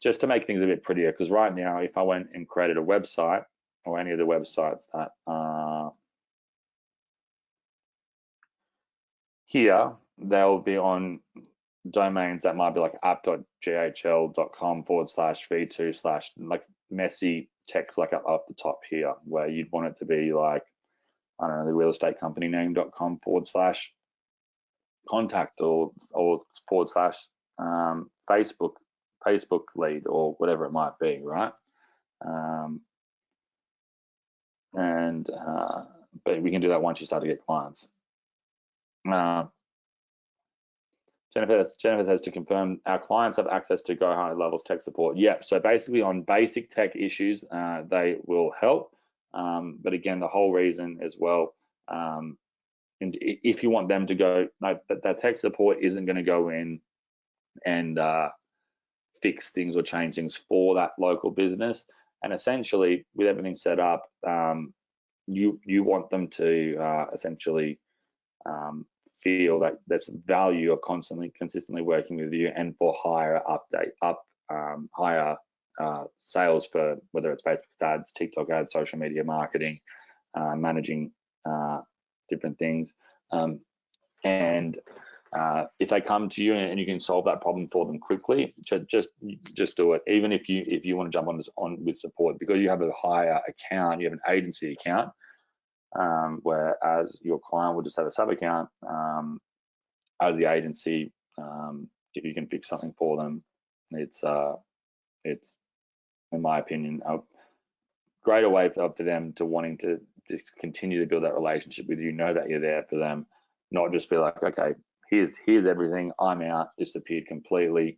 just to make things a bit prettier. Because right now, if I went and created a website, or any of the websites that are here, they'll be on domains that might be like app.ghl.com/v2/ like messy text, like up the top here, where you'd want it to be like, I don't know, the real estate company name.com/contact or / Facebook lead, or whatever it might be, right? But we can do that once you start to get clients. Jennifer says, to confirm, our clients have access to Go High Levels tech support. Yep. So basically on basic tech issues, they will help. But again, the whole reason as well, and if you want them to go, no, that tech support isn't going to go in and fix things or change things for that local business. And essentially, with everything set up, you want them to essentially feel that there's value of consistently working with you, and for higher sales for whether it's Facebook ads, TikTok ads, social media marketing, managing different things. And if they come to you and you can solve that problem for them quickly, just do it. Even if you want to jump on with support, because you have a higher account, you have an agency account, whereas your client will just have a sub account as the agency. If you can fix something for them, it's in my opinion a greater way for them to wanting to continue to build that relationship with you, know that you're there for them, not just be like, okay, here's everything, I'm out, disappeared completely,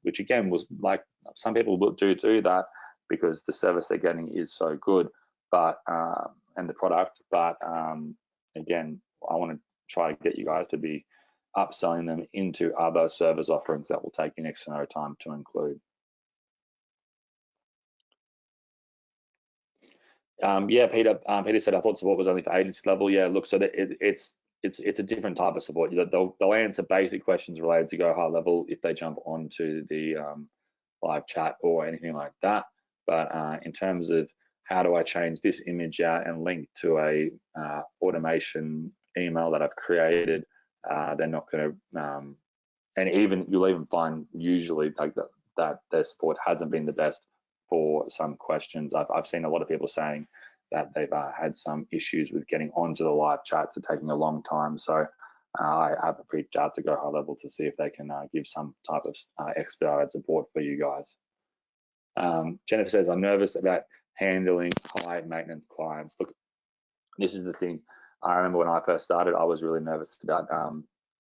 which again was like, some people will do that because the service they're getting is so good, but and the product, but again, I want to try to get you guys to be upselling them into other service offerings that will take you next to no time to include. Yeah, Peter said, I thought support was only for agency level. Yeah, look, so that it's a different type of support. They'll answer basic questions related to Go High Level if they jump onto the live chat or anything like that. But in terms of how do I change this image out and link to a automation email that I've created, they're not going to, and you'll even find usually like that their support hasn't been the best for some questions. I've seen a lot of people saying that they've had some issues with getting onto the live chats, are taking a long time. So I have reached out to Go High Level to see if they can give some type of expedited support for you guys. Jennifer says, I'm nervous about handling high maintenance clients. Look, this is the thing. I remember when I first started, I was really nervous about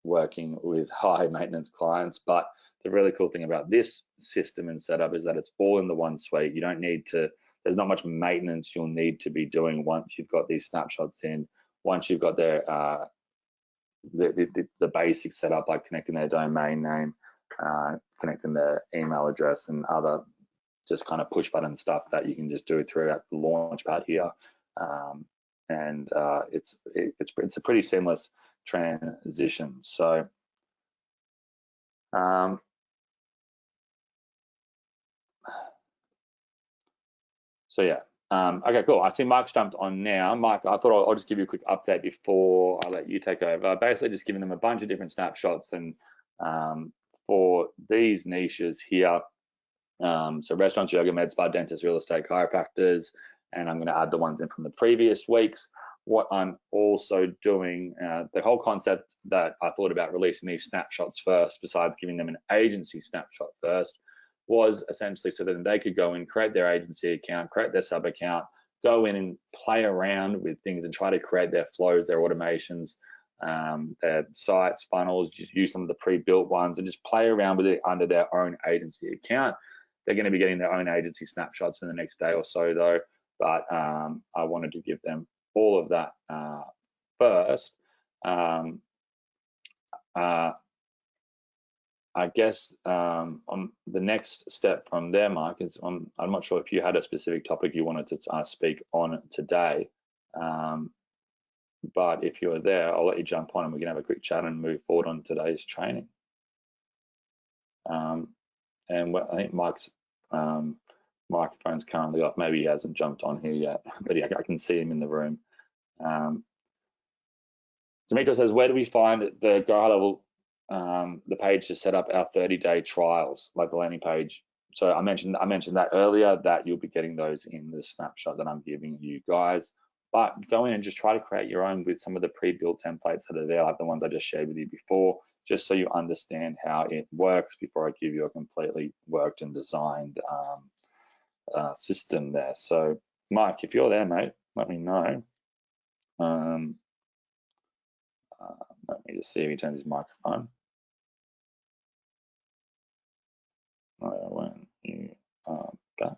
working with high maintenance clients, but the really cool thing about this system and setup is that it's all in the one suite. You don't need to, there's not much maintenance you'll need to be doing once you've got these snapshots in, once you've got their the basic setup, like connecting their domain name, connecting their email address, and other just kind of push button stuff that you can just do throughout the launch pad here. It's a pretty seamless transition. So yeah, okay, cool. I see Mike's jumped on now. Mike, I thought I'll just give you a quick update before I let you take over. Basically, just giving them a bunch of different snapshots, and for these niches here, so restaurants, yoga, med spa, dentists, real estate, chiropractors, and I'm going to add the ones in from the previous weeks. What I'm also doing, the whole concept that I thought about releasing these snapshots first, besides giving them an agency snapshot first, was essentially so that they could go and create their agency account, create their sub account, go in and play around with things and try to create their flows, their automations, their sites, funnels, just use some of the pre-built ones and just play around with it under their own agency account. They're going to be getting their own agency snapshots in the next day or so though, but I wanted to give them all of that first. I guess on the next step from there, Mark, is I'm not sure if you had a specific topic you wanted to speak on today, but if you're there, I'll let you jump on and we can have a quick chat and move forward on today's training. And I think Mike's microphone's currently off. Maybe he hasn't jumped on here yet, but yeah, I can see him in the room. Demetrio says, where do we find the Go High Level, the page to set up our 30-day trials, like the landing page? So I mentioned that earlier, that you'll be getting those in the snapshot that I'm giving you guys. But go in and just try to create your own with some of the pre-built templates that are there, like the ones I just shared with you before, just so you understand how it works before I give you a completely worked and designed system there. So Mike, if you're there, mate, let me know. Let me just see if he turns his microphone. When you are back.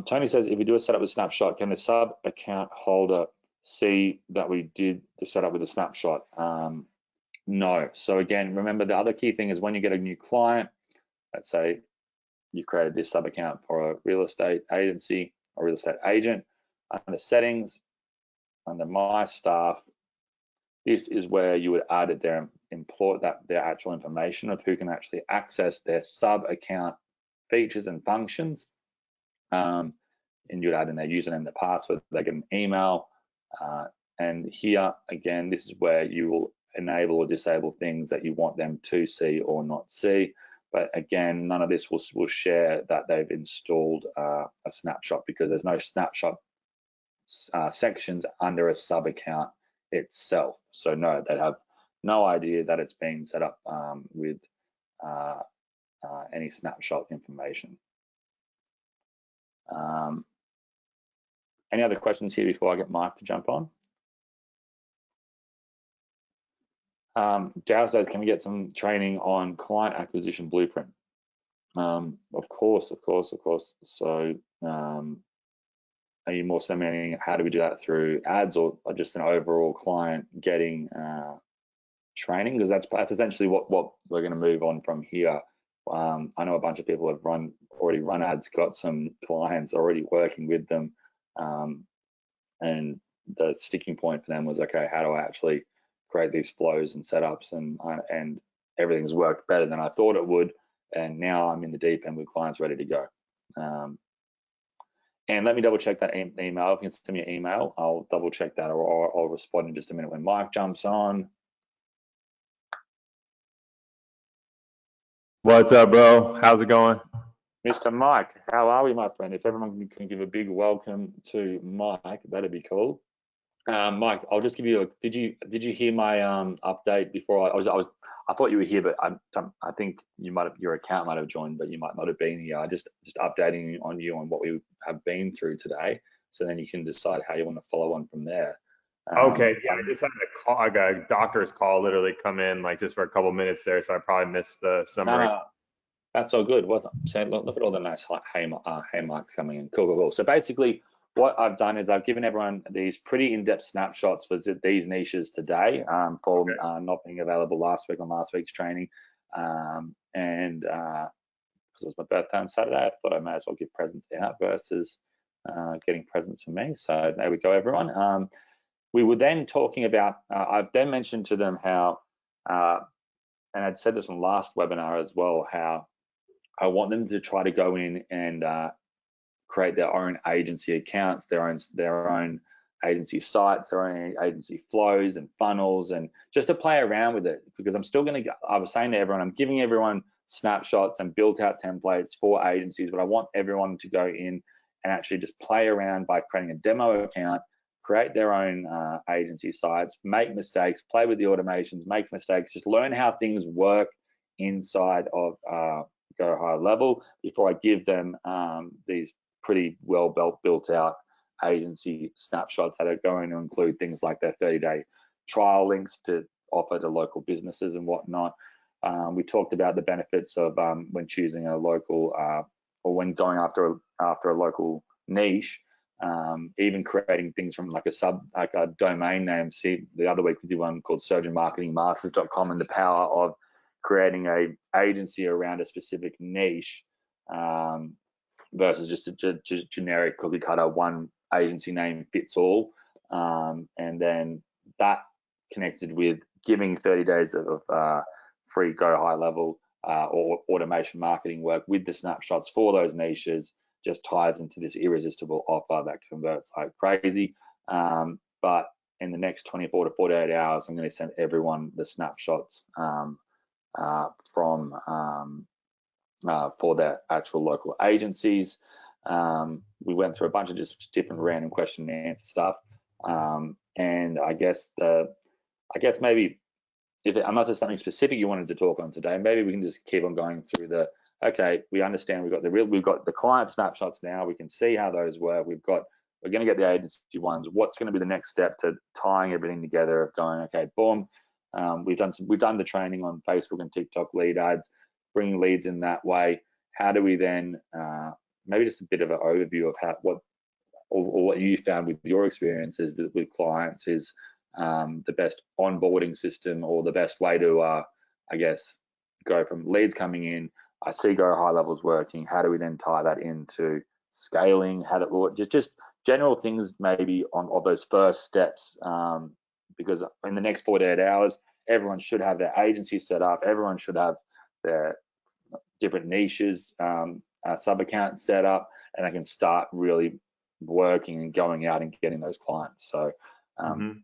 Tony says, if we do a setup with snapshot, can the sub account holder see that we did the setup with a snapshot? No. So again, remember the other key thing is when you get a new client, let's say you created this sub account for a real estate agency or real estate agent, under settings, under my staff, this is where you would add their actual information of who can actually access their sub account features and functions. And you'd add in their username, their password, they get an email. And here, again, this is where you will enable or disable things that you want them to see or not see. But again, none of this will share that they've installed a snapshot, because there's no snapshot sections under a sub account itself. So no, they have no idea that it's being set up with any snapshot information. Any other questions here before I get Mike to jump on? Jao says, can we get some training on client acquisition blueprint? Of course. So are you more so meaning how do we do that through ads or just an overall client getting training? Because that's essentially what we're going to move on from here. I know a bunch of people have already run ads, got some clients already working with them, and the sticking point for them was, okay, how do I actually create these flows and setups, and everything's worked better than I thought it would, and now I'm in the deep end with clients ready to go. And let me double check that email. If you can send me an email, I'll double check that, or I'll respond in just a minute when Mike jumps on. What's up, bro? How's it going? Mr. Mike, how are we, my friend? If everyone can give a big welcome to Mike, that'd be cool. Mike, I'll just give you a. Did you hear my update before? I thought you were here, but I think your account might have joined, but you might not have been here. Just updating on you on what we have been through today, so then you can decide how you want to follow on from there. Okay, yeah, I just had a call, like a doctor's call, literally come in like just for a couple minutes there, so I probably missed the summary. That's all good. So look at all the nice hay marks coming in. Cool. So basically, what I've done is I've given everyone these pretty in-depth snapshots for these niches today, for not being available last week on last week's training, and because it was my birthday on Saturday, I thought I may as well give presents out versus getting presents for me. So there we go, everyone. We were then talking about, I've then mentioned to them how, and I'd said this on last webinar as well, how I want them to try to go in and create their own agency accounts, their own agency sites, their own agency flows and funnels, and just to play around with it, because I was saying to everyone, I'm giving everyone snapshots and built out templates for agencies, but I want everyone to go in and actually just play around by creating a demo account, create their own agency sites, make mistakes, play with the automations, make mistakes, just learn how things work inside of Go High Level before I give them these pretty well built out agency snapshots that are going to include things like their 30-day trial links to offer to local businesses and whatnot. We talked about the benefits of when choosing a local or when going after a local niche. Even creating things from like a domain name. See, the other week we did one called surgeonmarketingmasters.com, and the power of creating a agency around a specific niche versus just a generic cookie cutter one agency name fits all. And then that connected with giving 30 days of free go high level or automation marketing work with the snapshots for those niches just ties into this irresistible offer that converts like crazy. But in the next 24 to 48 hours, I'm going to send everyone the snapshots for their actual local agencies. We went through a bunch of just different random question and answer stuff. And I guess maybe unless there's something specific you wanted to talk on today, maybe we can just keep on going through okay, we understand we've got the client snapshots now. We can see how those work. We're going to get the agency ones. What's going to be the next step to tying everything together? Of going, okay, boom. We've done the training on Facebook and TikTok lead ads, bringing leads in that way. How do we then maybe just a bit of an overview of what you found with your experiences with clients is the best onboarding system or the best way to, I guess, go from leads coming in. I see go high levels working. How do we then tie that into scaling? Just general things maybe of those first steps, because in the next 48 hours, everyone should have their agency set up. Everyone should have their different niches, sub-accounts set up, and they can start really working and going out and getting those clients. So, and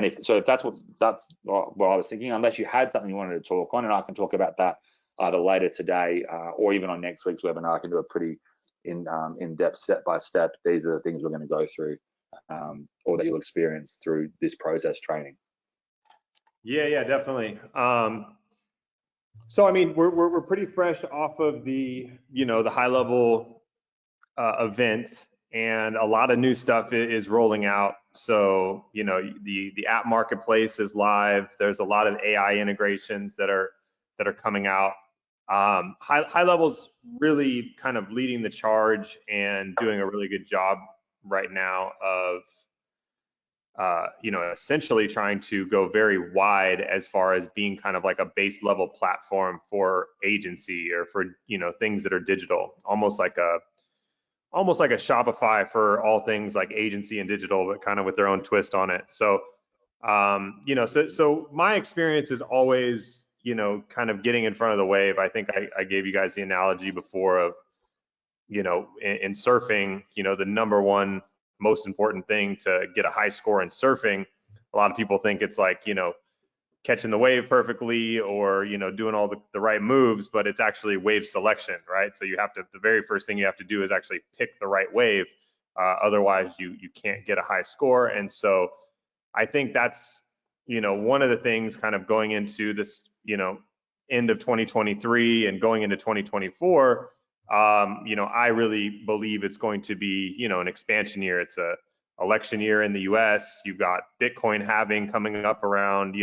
if that's what I was thinking, unless you had something you wanted to talk on, and I can talk about that either later today or even on next week's webinar, I can do a pretty in-depth step-by-step. These are the things we're going to go through or that you'll experience through this process training. Yeah, definitely. So I mean, we're pretty fresh off of the the high level event, and a lot of new stuff is rolling out. So the app marketplace is live. There's a lot of AI integrations that are coming out. High level's really kind of leading the charge and doing a really good job right now of essentially trying to go very wide as far as being kind of like a base level platform for agency or for things that are digital, almost like a Shopify for all things like agency and digital, but kind of with their own twist on it. So so my experience is always kind of getting in front of the wave. I think I gave you guys the analogy before of in surfing, the number one most important thing to get a high score in surfing. A lot of people think it's like, catching the wave perfectly or, doing all the right moves, but it's actually wave selection, right? So the very first thing you have to do is actually pick the right wave. Otherwise you can't get a high score. And so I think that's, one of the things kind of going into this, end of 2023 and going into 2024, I really believe it's going to be, an expansion year. It's a election year in the US. You've got Bitcoin halving coming up around,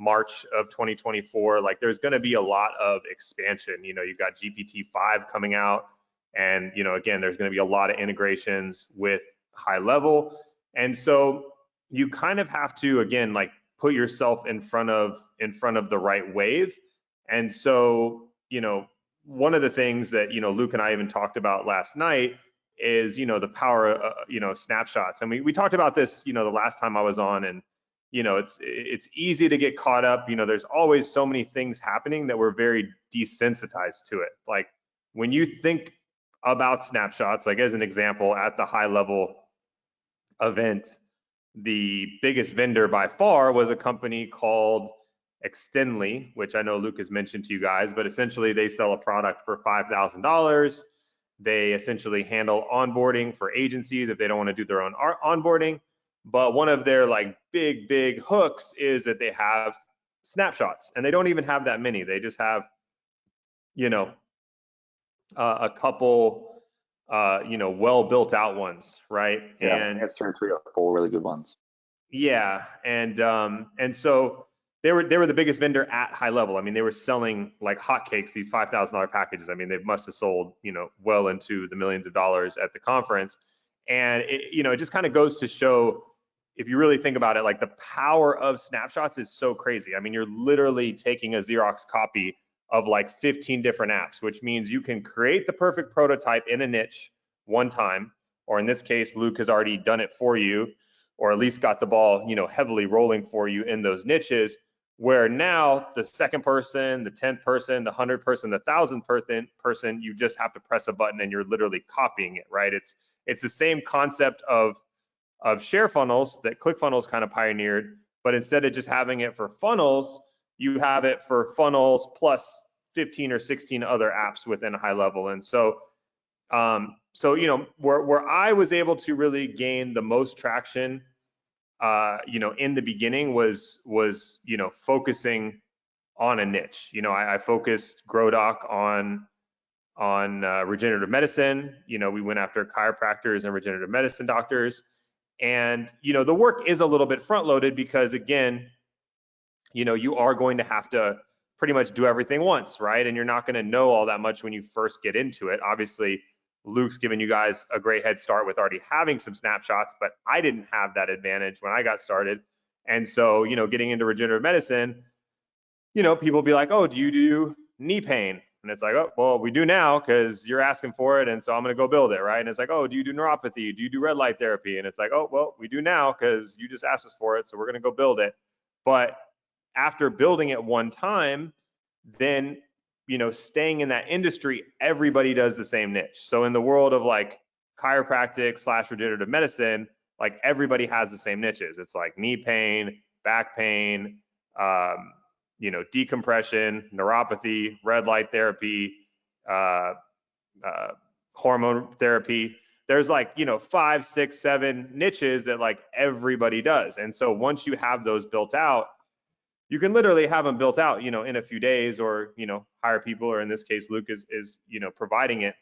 March of 2024. Like there's going to be a lot of expansion. You've got GPT-5 coming out, and again, there's going to be a lot of integrations with high level. And so you kind of have to, again, like put yourself in front of the right wave. And so, one of the things that, Luke and I even talked about last night is, the power of, snapshots. And we talked about this, the last time I was on, and, it's easy to get caught up. There's always so many things happening that we're very desensitized to it. Like when you think about snapshots, like as an example, at the high level event, the biggest vendor by far was a company called Extendly, which I know Luke has mentioned to you guys, but essentially they sell a product for $5,000. They essentially handle onboarding for agencies if they don't want to do their own onboarding. But one of their like big hooks is that they have snapshots, and they don't even have that many. They just have, a couple, well built out ones, right? Yeah, and it's 3 or 4 really good ones. Yeah, and so they were the biggest vendor at high level. I mean, they were selling like hotcakes, these $5,000 packages. I mean, they must have sold, you know, well into the millions of dollars at the conference. And it, you know, it just kind of goes to show, if you really think about it, like the power of snapshots is so crazy. I mean, you're literally taking a Xerox copy of like 15 different apps, which means you can create the perfect prototype in a niche one time, or in this case, Luke has already done it for you, or at least got the ball, you know, heavily rolling for you in those niches, where now the second person, the 10th person, the 100th person, the 1,000th person, you just have to press a button and you're literally copying it, right? It's the same concept of share funnels that ClickFunnels kind of pioneered, but instead of just having it for funnels, you have it for funnels plus 15 or 16 other apps within a high level. And so, you know, where I was able to really gain the most traction, you know, in the beginning was, you know, focusing on a niche. You know, I focused GrowDoc on regenerative medicine. You know, we went after chiropractors and regenerative medicine doctors. And, you know, the work is a little bit front loaded because, again, you know, you are going to have to pretty much do everything once, right? And you're not going to know all that much when you first get into it. Obviously, Luke's given you guys a great head start with already having some snapshots, but I didn't have that advantage when I got started. And so, you know, getting into regenerative medicine, you know, people be like, oh, do you do knee pain? And it's like, oh, well, we do now because you're asking for it. And so I'm going to go build it, right? And it's like, oh, do you do neuropathy? Do you do red light therapy? And it's like, oh, well, we do now because you just asked us for it. So we're going to go build it. But after building it one time, then, you know, staying in that industry, everybody does the same niche. So in the world of like chiropractic / regenerative medicine, like everybody has the same niches. It's like knee pain, back pain, you know, decompression, neuropathy, red light therapy, hormone therapy. There's like, you know, 5, 6, 7 niches that like everybody does. And so once you have those built out, you can literally have them built out, you know, in a few days, or, you know, hire people, or in this case, Luke is, you know, providing it.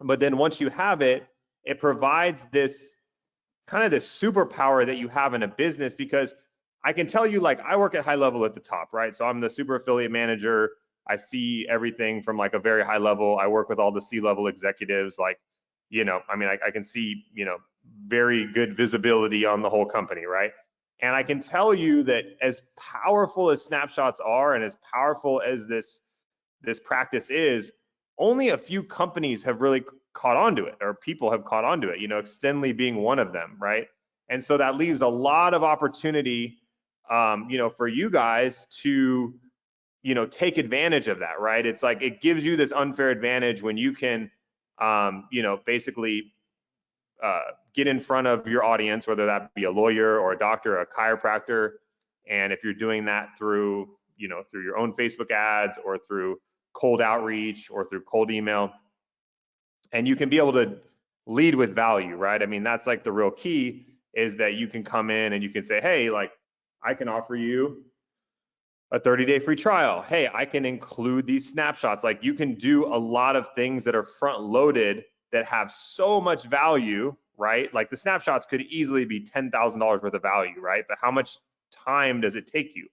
But then once you have it, it provides this kind of this superpower that you have in a business, because I can tell you, like, I work at high level at the top, right? So I'm the super affiliate manager. I see everything from like a very high level. I work with all the C-level executives. Like, you know, I mean, I can see, you know, very good visibility on the whole company, right? And I can tell you that as powerful as snapshots are, and as powerful as this practice is, only a few companies have really caught on to it, or people have caught on to it, you know, Extendly being one of them, right? And so that leaves a lot of opportunity, you know, for you guys to, you know, take advantage of that, right? It's like, it gives you this unfair advantage when you can, you know, basically get in front of your audience, whether that be a lawyer or a doctor or a chiropractor. And if you're doing that through, you know, through your own Facebook ads, or through cold outreach, or through cold email, and you can be able to lead with value, right? I mean, that's like the real key, is that you can come in and you can say, hey, like, I can offer you a 30-day free trial. Hey, I can include these snapshots. Like, you can do a lot of things that are front loaded that have so much value, right? Like, the snapshots could easily be $10,000 worth of value, right? But how much time does it take you?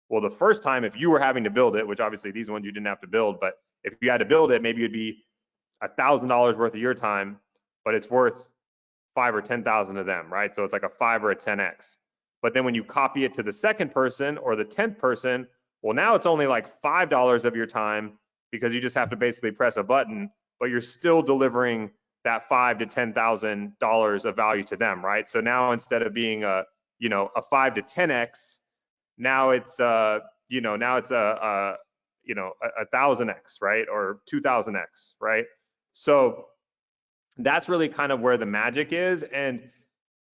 Well, the first time, if you were having to build it, which obviously these ones you didn't have to build, but if you had to build it, maybe it'd be $1,000 worth of your time, but it's worth 5 or 10,000 of them, right? So it's like a 5 or a 10x. But then when you copy it to the second person or the 10th person, well, now it's only like $5 of your time, because you just have to basically press a button, but you're still delivering that $5,000 to $10,000 of value to them, right? So now, instead of being a, you know, a 5 to 10x, now it's you know, now it's a you know, a 1,000x, right? Or 2,000x, right? So that's really kind of where the magic is. And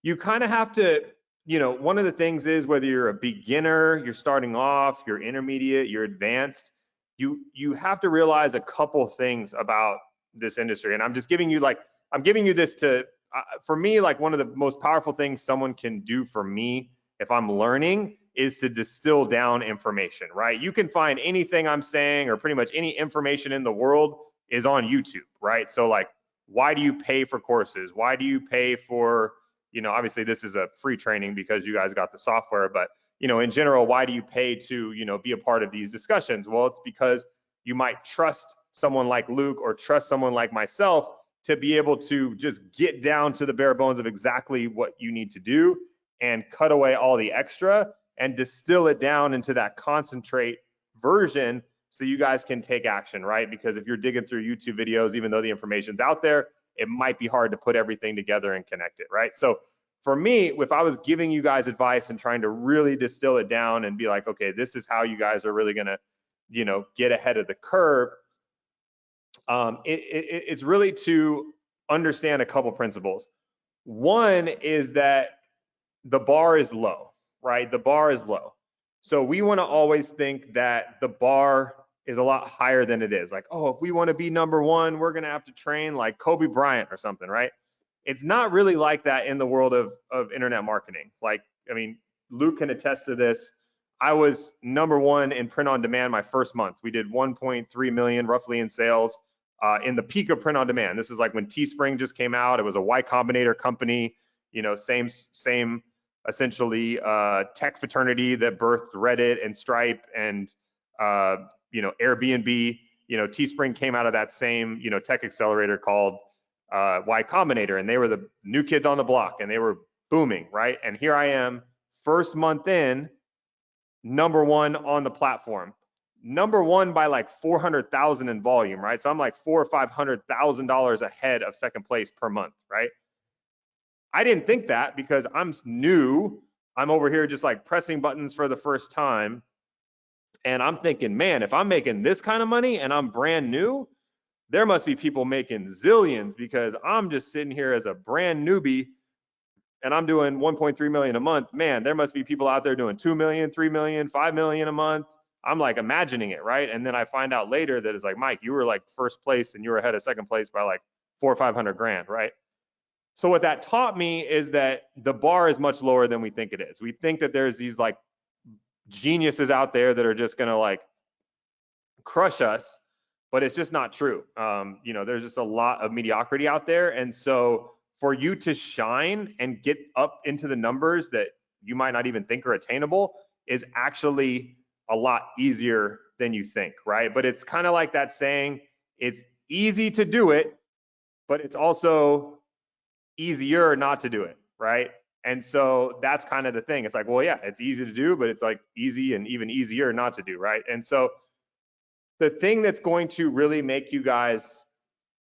you kind of have to, you know, one of the things is, whether you're a beginner, you're starting off, you're intermediate, you're advanced, you have to realize a couple things about this industry. And I'm just giving you, like, I'm giving you this to, for me, like, one of the most powerful things someone can do for me if I'm learning is to distill down information, right? You can find anything I'm saying, or pretty much any information in the world, is on YouTube, right? So, like, why do you pay for courses? Why do you pay for, you know, obviously this is a free training because you guys got the software, but, in general, why do you pay to, be a part of these discussions? Well, it's because you might trust someone like Luke or trust someone like myself to be able to just get down to the bare bones of exactly what you need to do and cut away all the extra and distill it down into that concentrate version so you guys can take action, right? Because if you're digging through YouTube videos, even though the information's out there, it might be hard to put everything together and connect it, right? So for me, if I was giving you guys advice and trying to really distill it down and be like, okay, this is how you guys are really gonna, get ahead of the curve, it's really to understand a couple principles. One is that the bar is low, right? The bar is low. So we want to always think that the bar is a lot higher than it is. Like, oh, if we want to be number one, we're going to have to train like Kobe Bryant or something, right? It's not really like that in the world of internet marketing. Like, I mean, Luke can attest to this. I was number one in print on demand my first month. We did 1.3 million roughly in sales in the peak of print on demand. This is like when Teespring just came out. It was a Y Combinator company, same essentially tech fraternity that birthed Reddit and Stripe and Airbnb. Teespring came out of that same tech accelerator called Y Combinator, and they were the new kids on the block, and they were booming, right? And here I am, first month in, number one on the platform, number one by like 400,000 in volume, right? So I'm like $400,000 or $500,000 ahead of second place per month, right? I didn't think that because I'm new. I'm over here just like pressing buttons for the first time. And I'm thinking, man, if I'm making this kind of money and I'm brand new, there must be people making zillions because I'm just sitting here as a brand newbie and I'm doing 1.3 million a month. Man, there must be people out there doing 2 million, 3 million, 5 million a month. I'm like imagining it, right? And then I find out later that it's like, Mike, you were like first place and you were ahead of second place by like 400 or 500 grand, right? So what that taught me is that the bar is much lower than we think it is. We think that there's these like geniuses out there that are just gonna like crush us, but it's just not true. There's just a lot of mediocrity out there. And so for you to shine and get up into the numbers that you might not even think are attainable is actually a lot easier than you think, right? But it's kind of like that saying, it's easy to do it, but it's also easier not to do it, right? And so that's kind of the thing. It's like, well, yeah, it's easy to do, but it's like easy and even easier not to do, right? And so the thing that's going to really make you guys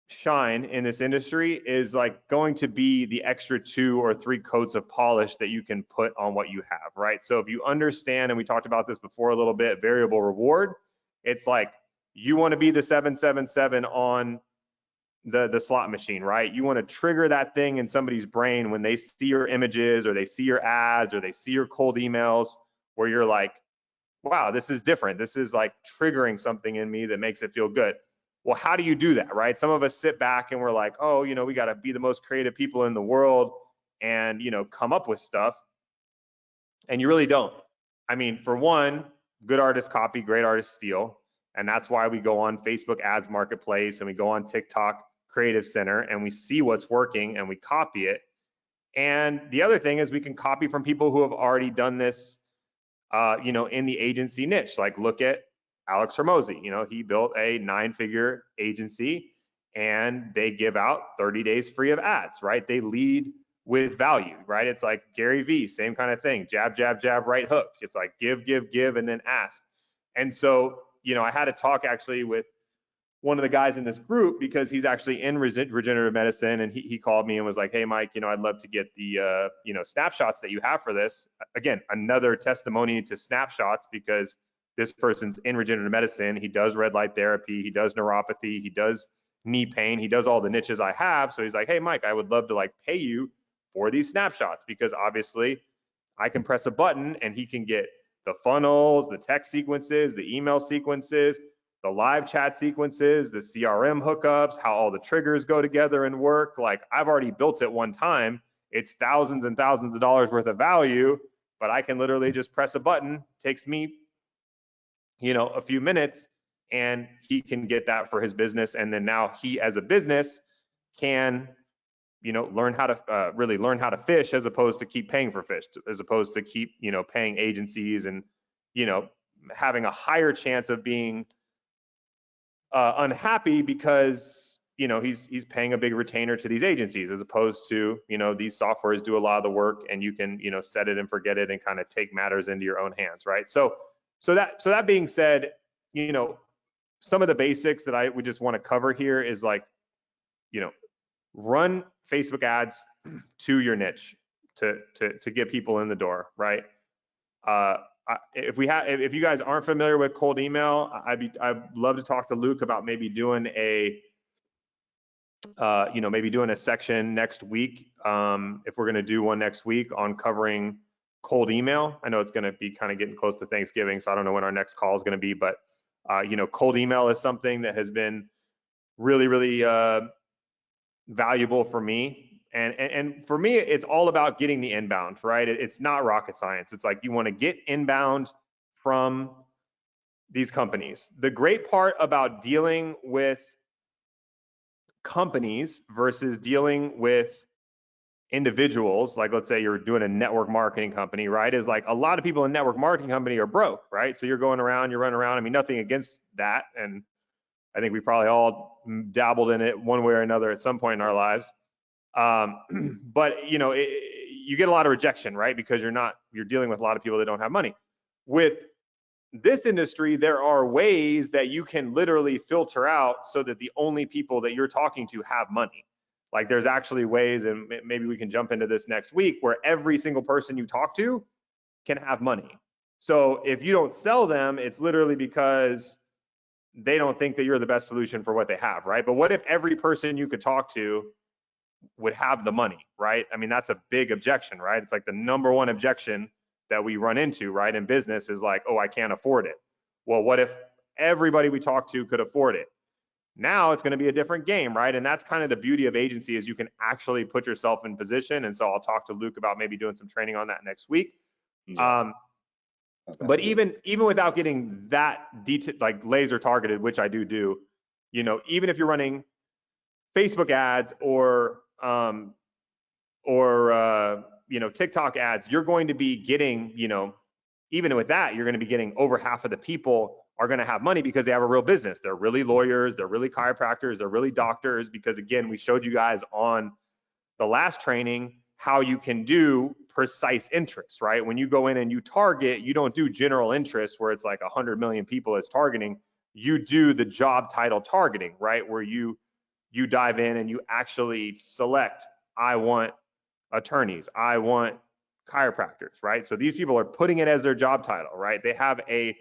shine in this industry is like going to be the extra 2 or 3 coats of polish that you can put on what you have, right? So if you understand, and we talked about this before a little bit, variable reward, it's like you want to be the 777 on the slot machine, right? You want to trigger that thing in somebody's brain when they see your images or they see your ads or they see your cold emails where you're like, wow, this is different. This is like triggering something in me that makes it feel good. Well, how do you do that, right? Some of us sit back and we're like, oh, we got to be the most creative people in the world and, come up with stuff. And you really don't. I mean, for one, good artists copy, great artists steal. And that's why we go on Facebook ads marketplace and we go on TikTok Creative Center and we see what's working and we copy it. And the other thing is we can copy from people who have already done this, in the agency niche. Like look at Alex Hormozy. He built a 9-figure agency and they give out 30 days free of ads, right? They lead with value, right? It's like Gary Vee, same kind of thing. Jab, jab, jab, right hook. It's like give, give, give, and then ask. And so, I had a talk actually with one of the guys in this group because he's actually in regenerative medicine, and he called me and was like, hey Mike, I'd love to get the snapshots that you have for this. Again, another testimony to snapshots because this person's in regenerative medicine. He does red light therapy, he does neuropathy, he does knee pain, he does all the niches I have. So he's like, hey Mike, I would love to like pay you for these snapshots because obviously I can press a button and he can get the funnels, the text sequences, the email sequences, the live chat sequences, the CRM hookups, how all the triggers go together and work. Like I've already built it one time. It's thousands and thousands of dollars worth of value, but I can literally just press a button. Takes me, a few minutes, and he can get that for his business. And then now he as a business can learn how to really learn how to fish, as opposed to keep paying for fish, as opposed to keep, paying agencies and, having a higher chance of being unhappy because, he's paying a big retainer to these agencies, as opposed to, these softwares do a lot of the work and you can, set it and forget it and kind of take matters into your own hands, right? So that being said, some of the basics that I would just want to cover here is like, run Facebook ads to your niche to get people in the door, right? If you guys aren't familiar with cold email, I'd love to talk to Luke about maybe doing a section next week. If we're going to do one next week on covering cold email. I know it's going to be kind of getting close to Thanksgiving, so I don't know when our next call is going to be, but cold email is something that has been really, really valuable for me. And for me, it's all about getting the inbound, right? It's not rocket science. It's like you want to get inbound from these companies. The great part about dealing with companies versus dealing with individuals, like let's say you're doing a network marketing company, right, is like a lot of people in network marketing company are broke, right? So you're going around, you're running around. I mean, nothing against that. And I think we probably all dabbled in it one way or another at some point in our lives. But you get a lot of rejection, right? Because you're dealing with a lot of people that don't have money. With this industry, there are ways that you can literally filter out so that the only people that you're talking to have money. Like there's actually ways, and maybe we can jump into this next week, where every single person you talk to can have money. So if you don't sell them, it's literally because they don't think that you're the best solution for what they have, right? But what if every person you could talk to would have the money, right? I mean, that's a big objection, right? It's like the number one objection that we run into, right, in business is like, oh, I can't afford it. Well, what if everybody we talk to could afford it? Now it's going to be a different game, right? And that's kind of the beauty of agency, is you can actually put yourself in position. And so I'll talk to Luke about maybe doing some training on that next week. Yeah. But even without getting that detailed, like laser targeted, which I do, even if you're running Facebook ads or TikTok ads, you're going to be getting, even with that, you're going to be getting over half of the people are going to have money because they have a real business. They're really lawyers, they're really chiropractors, they're really doctors, because again, we showed you guys on the last training how you can do precise interest, right? When you go in and you target, you don't do general interest where it's like 100 million people as targeting. You do the job title targeting, right? Where you dive in and you actually select, I want attorneys, I want chiropractors, right? So these people are putting it as their job title, right? They have a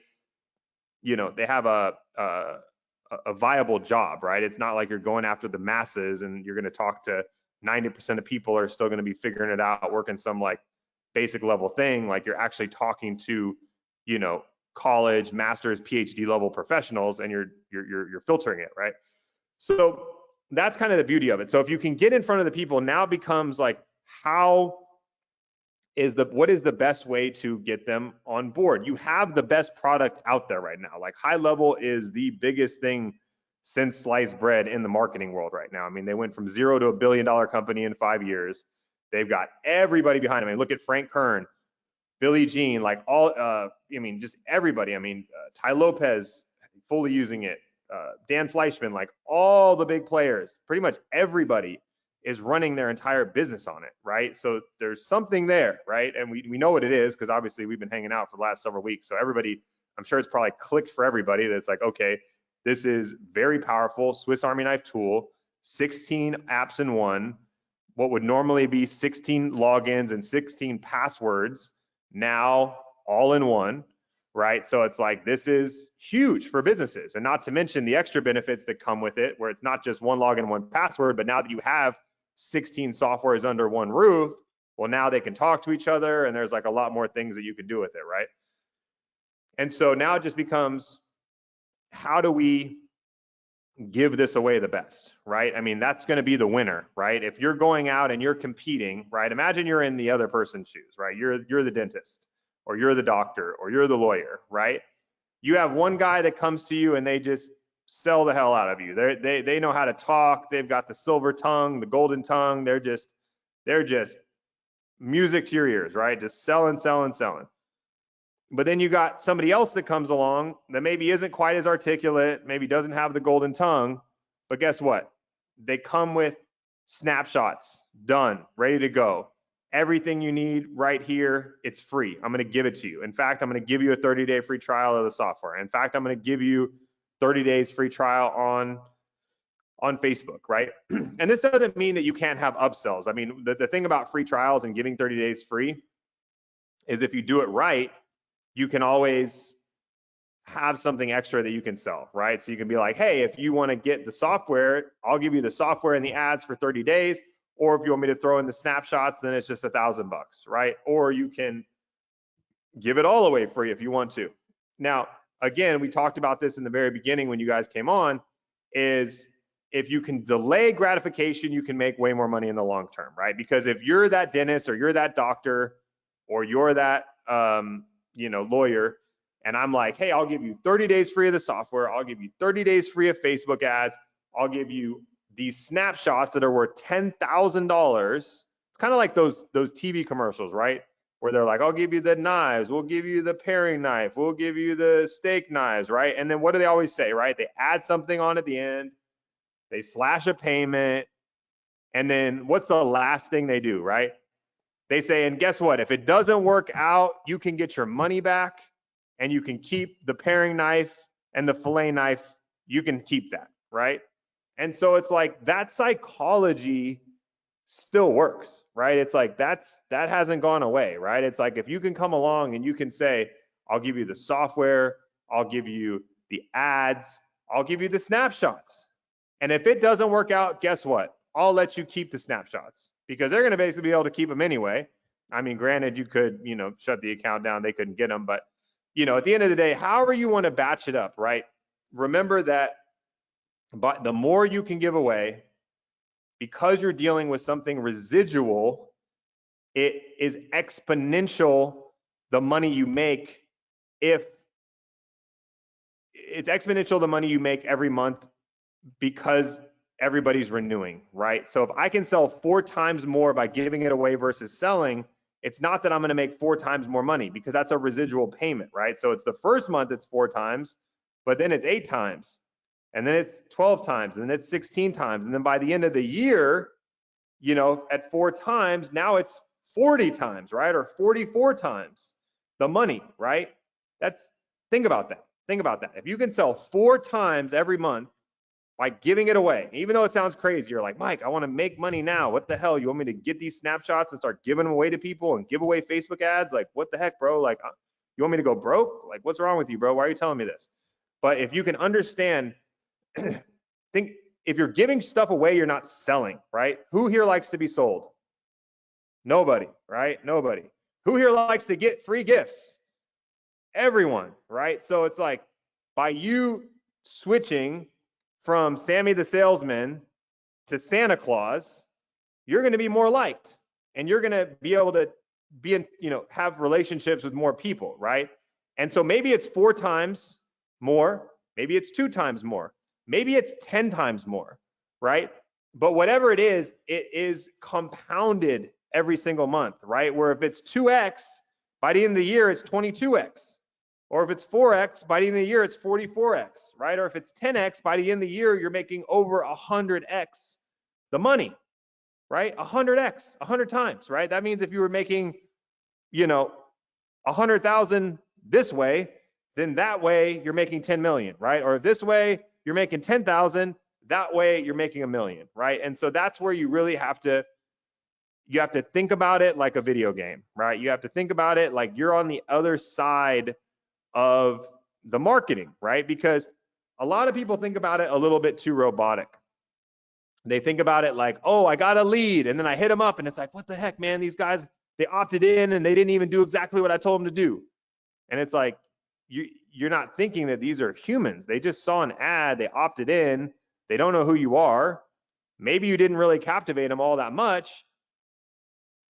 viable job, right? It's not like you're going after the masses and you're going to talk to 90% of people are still going to be figuring it out, working some like basic level thing. Like you're actually talking to, college, master's, PhD level professionals, and you're filtering it, right? So that's kind of the beauty of it. So if you can get in front of the people, now becomes like, what is the best way to get them on board? You have the best product out there right now. Like high level is the biggest thing since sliced bread in the marketing world right now. I mean, they went from 0 to $1 billion company in 5 years. They've got everybody behind them. I mean, look at Frank Kern, Billie Jean, like all, just everybody. I mean, Ty Lopez fully using it, Dan Fleischman, like all the big players, pretty much everybody is running their entire business on it, right? So there's something there, right? And we know what it is, because obviously we've been hanging out for the last several weeks. So everybody, I'm sure it's probably clicked for everybody that's like, okay, this is very powerful Swiss Army knife tool, 16 apps in one, what would normally be 16 logins and 16 passwords, now all in one, right? So it's like, this is huge for businesses, and not to mention the extra benefits that come with it, where it's not just one login, one password, but now that you have 16 softwares under one roof, well, now they can talk to each other, and there's like a lot more things that you could do with it, right? And so now it just becomes, how do we give this away the best, right? I mean, that's going to be the winner, right? If you're going out and you're competing, right? Imagine you're in the other person's shoes, right? You're the dentist, or you're the doctor, or you're the lawyer, right? You have one guy that comes to you and they just sell the hell out of you. They know how to talk. They've got the silver tongue, the golden tongue. They're just music to your ears, right? Just selling, selling, selling. But then you got somebody else that comes along that maybe isn't quite as articulate, maybe doesn't have the golden tongue, but guess what? They come with snapshots, done, ready to go. Everything you need right here, it's free. I'm going to give it to you. In fact, I'm going to give you a 30-day free trial of the software. In fact, I'm going to give you 30 days free trial on Facebook, right? And this doesn't mean that you can't have upsells. I mean, the thing about free trials and giving 30 days free is if you do it right, you can always have something extra that you can sell, right? So you can be like, hey, if you want to get the software, I'll give you the software and the ads for 30 days. Or if you want me to throw in the snapshots, then it's just $1,000, right? Or you can give it all away free if you want to. Now, again, we talked about this in the very beginning when you guys came on, is if you can delay gratification, you can make way more money in the long term, right? Because if you're that dentist or you're that doctor or you're that lawyer, and I'm like, hey, I'll give you 30 days free of the software. I'll give you 30 days free of Facebook ads. I'll give you these snapshots that are worth $10,000. It's kind of like those TV commercials, right? Where they're like, I'll give you the knives, we'll give you the paring knife, we'll give you the steak knives, right? And then what do they always say, right? They add something on at the end, they slash a payment, and then what's the last thing they do, right? They say, and guess what? If it doesn't work out, you can get your money back and you can keep the paring knife and the fillet knife, you can keep that, right? And so it's like that psychology still works, right? It's like that hasn't gone away, right? It's like if you can come along and you can say, I'll give you the software, I'll give you the ads, I'll give you the snapshots. And if it doesn't work out, guess what? I'll let you keep the snapshots because they're going to basically be able to keep them anyway. I mean, granted, you could, shut the account down, they couldn't get them, but at the end of the day, however you want to batch it up, right? Remember that the more you can give away, because you're dealing with something residual, it is exponential the money you make if it's exponential the money you make every month because everybody's renewing, right? So if I can sell 4 times more by giving it away versus selling, it's not that I'm going to make 4 times more money because that's a residual payment, right? So it's the first month it's 4 times, but then it's 8 times, and then it's 12 times, and then it's 16 times, and then by the end of the year, at 4 times, now it's 40 times, right? Or 44 times the money, right? Think about that. Think about that. If you can sell 4 times every month by giving it away, even though it sounds crazy, you're like, Mike, I want to make money now. What the hell? You want me to get these snapshots and start giving them away to people and give away Facebook ads? Like, what the heck, bro? Like, you want me to go broke? Like, what's wrong with you, bro? Why are you telling me this? But if you can understand, if you're giving stuff away, you're not selling, right? Who here likes to be sold? Nobody, right? Nobody. Who here likes to get free gifts? Everyone, right? So it's like by you switching from Sammy the salesman to Santa Claus, you're going to be more liked and you're going to be able to have relationships with more people, right? And so maybe it's 4 times more, maybe it's 2 times more, maybe it's 10 times more, right? But whatever it is compounded every single month, right? Where if it's 2x, by the end of the year, it's 22x. Or if it's 4x, by the end of the year, it's 44x, right? Or if it's 10x, by the end of the year, you're making over 100x the money, right? 100x, 100 times, right? That means if you were making, 100,000 this way, then that way you're making 10 million, right? Or this way you're making 10,000, that way you're making $1 million, right? And so that's where you really have to think about it like a video game, right? You have to think about it like you're on the other side of the marketing, right? Because a lot of people think about it a little bit too robotic. They think about it like, oh, I got a lead and then I hit them up and it's like, what the heck, man? These guys, they opted in and they didn't even do exactly what I told them to do. And it's like, you're not thinking that these are humans. They just saw an ad, they opted in, they don't know who you are. Maybe you didn't really captivate them all that much,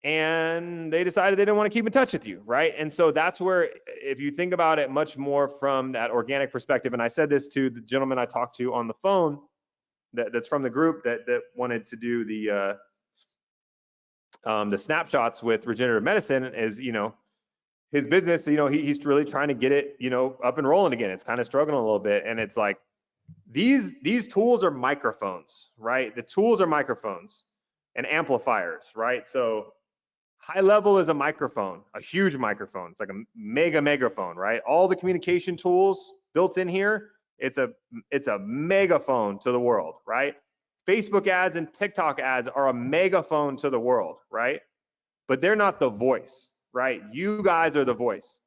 and they decided they didn't want to keep in touch with you, right? And so that's where, if you think about it much more from that organic perspective, and I said this to the gentleman I talked to on the phone that's from the group that wanted to do the snapshots with regenerative medicine, is, you know, his business, you know, he's really trying to get it, you know, up and rolling again. It's kind of struggling a little bit, and it's like these tools are microphones, right? The tools are microphones and amplifiers, right? So high level is a microphone, a huge microphone. It's like a mega megaphone, right? All the communication tools built in here, it's a megaphone to the world, right? Facebook ads and TikTok ads are a megaphone to the world, right? But they're not the voice, right? You guys are the voice.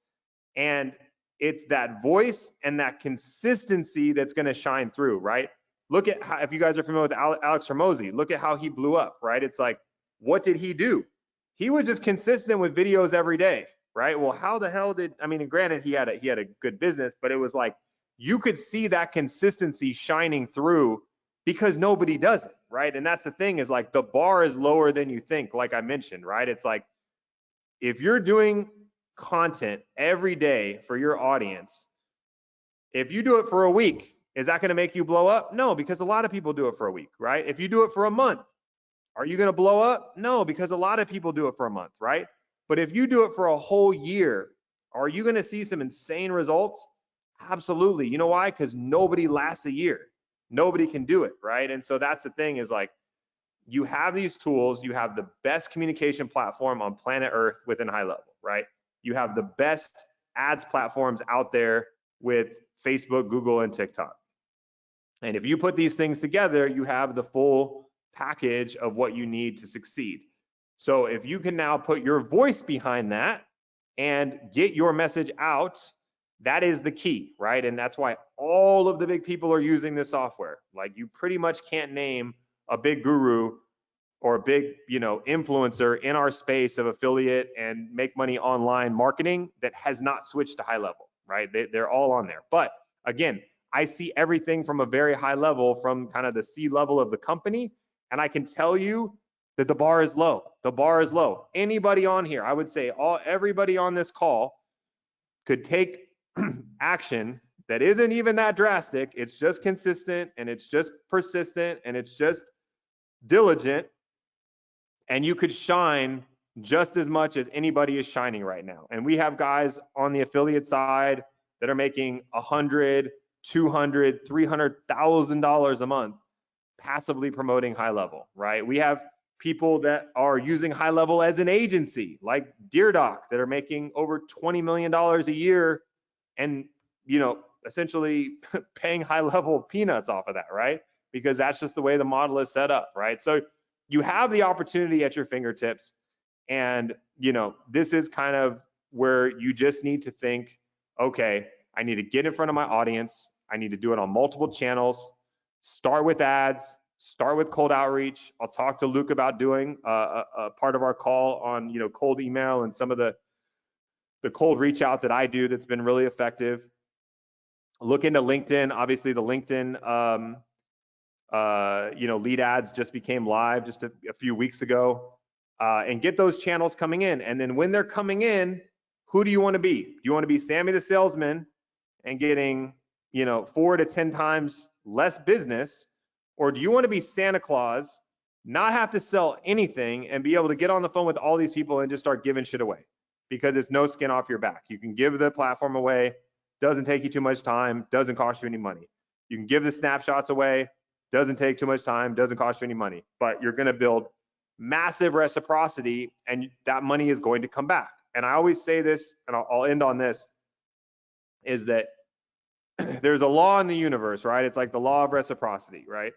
And it's that voice and that consistency that's going to shine through, right? Look at how, if you guys are familiar with Alex Hormozi, look at how he blew up, right? It's like, what did he do? He was just consistent with videos every day, right? Well, how the hell did, I mean, and granted, he had a good business, but it was like, you could see that consistency shining through because nobody does it, right? And that's the thing, is like the bar is lower than you think, like I mentioned, right? It's like, if you're doing content every day for your audience, if you do it for a week, is that going to make you blow up? No, because a lot of people do it for a week, right? If you do it for a month, are you going to blow up? No, because a lot of people do it for a month, right? But if you do it for a whole year, are you going to see some insane results? Absolutely. You know why? Because nobody lasts a year. Nobody can do it, right? And so that's the thing, is like, you have these tools, you have the best communication platform on planet Earth within high level, right? You have the best ads platforms out there with Facebook, Google, and TikTok. And if you put these things together, you have the full package of what you need to succeed. So if you can now put your voice behind that and get your message out, that is the key, right? And that's why all of the big people are using this software. Like, you pretty much can't name a big guru or a big, you know, influencer in our space of affiliate and make money online marketing that has not switched to high level, right? They're all on there. But again, I see everything from a very high level, from kind of the C level of the company. And I can tell you that the bar is low. The bar is low. Anybody on here, I would say everybody on this call could take action that isn't even that drastic. It's just consistent, and it's just persistent, and it's just diligent, and you could shine just as much as anybody is shining right now. And we have guys on the affiliate side that are making $100,000, $200,000, $300,000 a month passively promoting high level, right? We have people that are using high level as an agency, like Deer Doc, that are making over $20 million a year, and, you know, essentially paying high level peanuts off of that, right? Because that's just the way the model is set up, right? So you have the opportunity at your fingertips, and, you know, this is kind of where you just need to think, okay, I need to get in front of my audience. I need to do it on multiple channels. Start with ads, start with cold outreach. I'll talk to Luke about doing a part of our call on, you know, cold email and some of the cold reach out that I do that's been really effective. Look into LinkedIn. Obviously, the LinkedIn you know, lead ads just became live just a few weeks ago, and get those channels coming in. And then when they're coming in, who do you want to be? Do you want to be Sammy the salesman and getting, you know, 4 to 10 times less business, or do you want to be Santa Claus, not have to sell anything, and be able to get on the phone with all these people and just start giving shit away? Because it's no skin off your back. You can give the platform away, doesn't take you too much time, doesn't cost you any money. You can give the snapshots away, doesn't take too much time, doesn't cost you any money, but you're going to build massive reciprocity, and that money is going to come back. And I always say this, and I'll end on this, is that there's a law in the universe, right? It's like the law of reciprocity, right?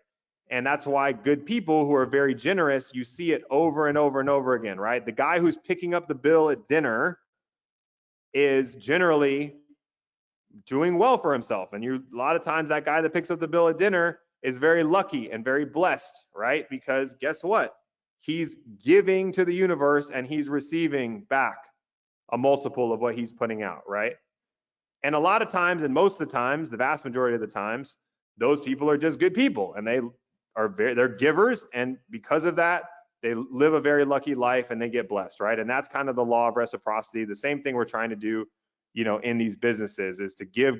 And that's why good people who are very generous, you see it over and over and over again, right? The guy who's picking up the bill at dinner is generally doing well for himself. And a lot of times that guy that picks up the bill at dinner is very lucky and very blessed, right? Because guess what? He's giving to the universe and he's receiving back a multiple of what he's putting out, right? And a lot of times, and most of the times, the vast majority of the times, those people are just good people, and they're givers, and because of that, they live a very lucky life and they get blessed, right? And that's kind of the law of reciprocity. The same thing we're trying to do, you know, in these businesses is to give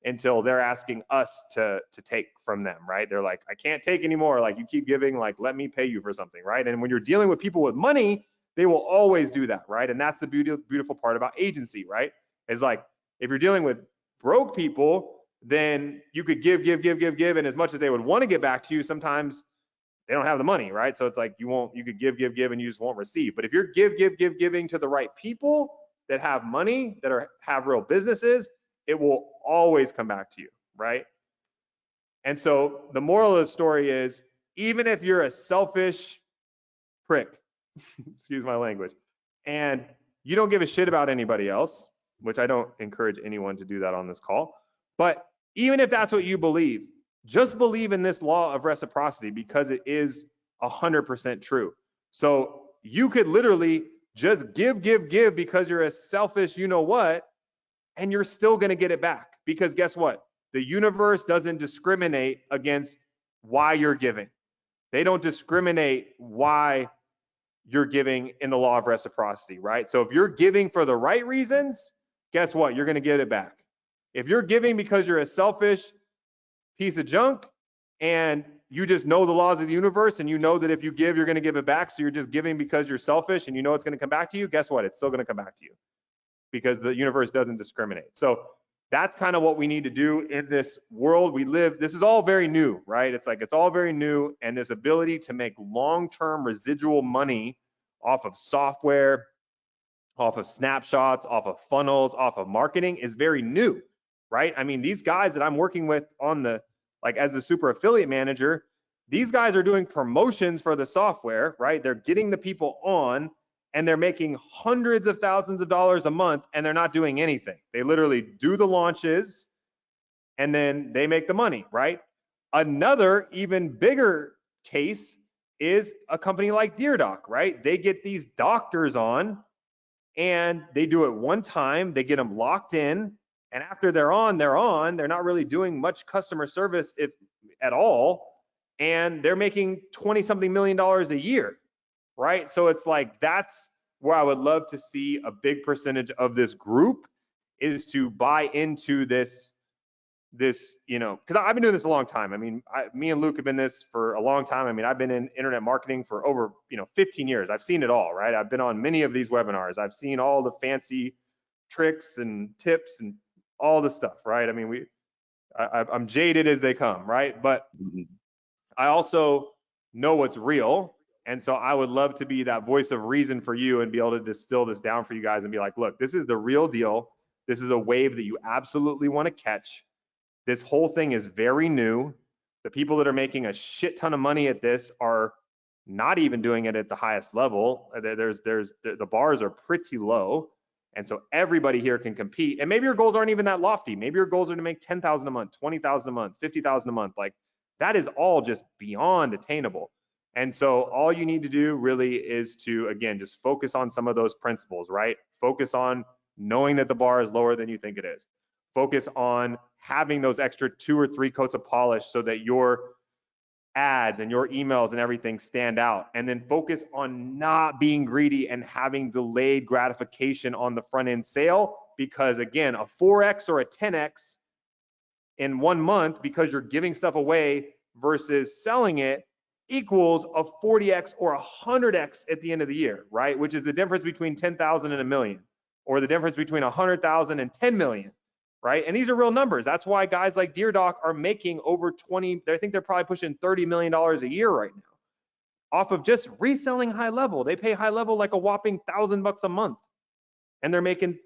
until they're asking us to take from them, right? They're like, I can't take anymore. Like, you keep giving, like, let me pay you for something, right? And when you're dealing with people with money, they will always do that, right? And that's the beautiful part about agency, right? Is like, if you're dealing with broke people, then you could give, and as much as they would want to get back to you, sometimes they don't have the money, right? So it's like you could give, and you just won't receive. But if you're giving to the right people that have money, that have real businesses, it will always come back to you, right? And so the moral of the story is, even if you're a selfish prick, excuse my language, and you don't give a shit about anybody else, which I don't encourage anyone to do that on this call, but even if that's what you believe, just believe in this law of reciprocity, because it is 100% true. So you could literally just give because you're a selfish, you know what, and you're still going to get it back, because guess what? The universe doesn't discriminate against why you're giving. They don't discriminate why you're giving in the law of reciprocity, right? So if you're giving for the right reasons, guess what? You're going to get it back. If you're giving because you're a selfish piece of junk and you just know the laws of the universe and you know that if you give, you're going to give it back, so you're just giving because you're selfish and you know it's going to come back to you, guess what? It's still going to come back to you, because the universe doesn't discriminate. So that's kind of what we need to do in this world we live. This is all very new, right? It's like, it's all very new, and this ability to make long-term residual money off of software, off of snapshots, off of funnels, off of marketing is very new, right? I mean, these guys that I'm working with on the, like, as the super affiliate manager, these guys are doing promotions for the software, right? They're getting the people on, and they're making hundreds of thousands of dollars a month, and they're not doing anything. They literally do the launches and then they make the money, right? Another even bigger case is a company like DearDoc, right? They get these doctors on and they do it one time, they get them locked in, and after they're on, they're not really doing much customer service, if at all, and they're making 20 something million dollars a year, right? So it's like, that's where I would love to see a big percentage of this group, is to buy into this, you know, because I've been doing this a long time. I mean, me and Luke have been this for a long time. I mean, I've been in internet marketing for over, 15 years. I've seen it all, right? I've been on many of these webinars. I've seen all the fancy tricks and tips and all the stuff, right? I mean, I'm jaded as they come, right? But I also know what's real. And so I would love to be that voice of reason for you and be able to distill this down for you guys and be like, look, this is the real deal. This is a wave that you absolutely want to catch. This whole thing is very new. The people that are making a shit ton of money at this are not even doing it at the highest level. The bars are pretty low. And so everybody here can compete. And maybe your goals aren't even that lofty. Maybe your goals are to make 10,000 a month, 20,000 a month, 50,000 a month. Like, that is all just beyond attainable. And so all you need to do really is to, again, just focus on some of those principles, right? Focus on knowing that the bar is lower than you think it is. Focus on having those extra 2 or 3 coats of polish so that your ads and your emails and everything stand out. And then focus on not being greedy and having delayed gratification on the front end sale, because again, a 4X or a 10X in 1 month because you're giving stuff away versus selling it equals a 40X or a 100X at the end of the year, right? Which is the difference between 10,000 and a million, or the difference between 100,000 and 10 million, right? And these are real numbers. That's why guys like DearDoc are making over 20, I think they're probably pushing $30 million a year right now off of just reselling high level. They pay high level like a whopping $1,000 a month, and they're making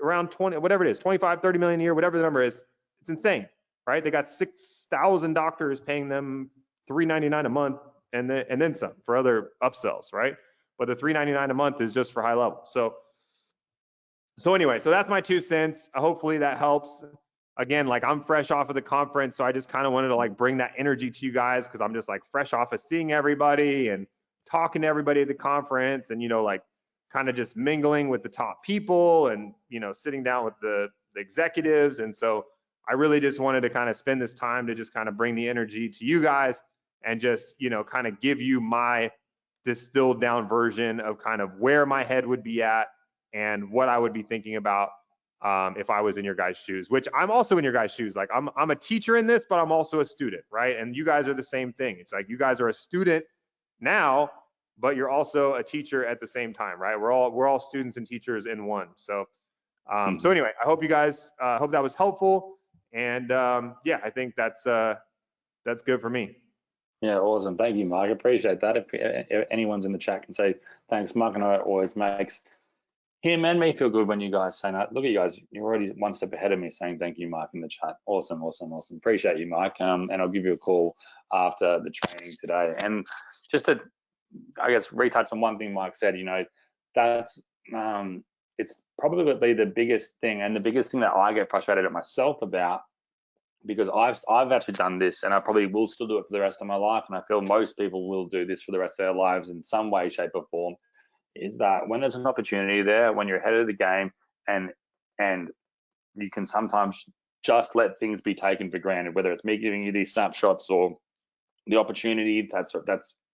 around 20, whatever it is, 25, 30 million a year, whatever the number is. It's insane, right? They got 6,000 doctors paying them $399 a month and then some for other upsells, right? But the $399 a month is just for high level. So anyway, so that's my 2 cents. Hopefully that helps. Again, like, I'm fresh off of the conference, so I just kind of wanted to like bring that energy to you guys, because I'm just like fresh off of seeing everybody and talking to everybody at the conference, and like kind of just mingling with the top people, and sitting down with the executives. And so I really just wanted to kind of spend this time to just kind of bring the energy to you guys and just, you know, kind of give you my distilled down version of kind of where my head would be at and what I would be thinking about if I was in your guys' shoes, which I'm also in your guys' shoes. Like I'm a teacher in this, but I'm also a student, right? And you guys are the same thing. It's like you guys are a student now, but you're also a teacher at the same time, right? We're all students and teachers in one. So so anyway, I hope you guys hope that was helpful. And yeah, I think that's good for me. Yeah, awesome. Thank you, Mark. I appreciate that. If anyone's in the chat can say thanks, Mark, and it always makes him and me feel good when you guys say that. Look at you guys, you're already one step ahead of me saying thank you, Mark, in the chat. Awesome, awesome, awesome. Appreciate you, Mike. And I'll give you a call after the training today. And just to, I guess, retouch on one thing Mike said, you know, that's it's probably the biggest thing, and the biggest thing that I get frustrated at myself about, because I've actually done this, and I probably will still do it for the rest of my life, and I feel most people will do this for the rest of their lives in some way, shape, or form, is that when there's an opportunity there, when you're ahead of the game, and you can sometimes just let things be taken for granted, whether it's me giving you these snapshots or the opportunity that's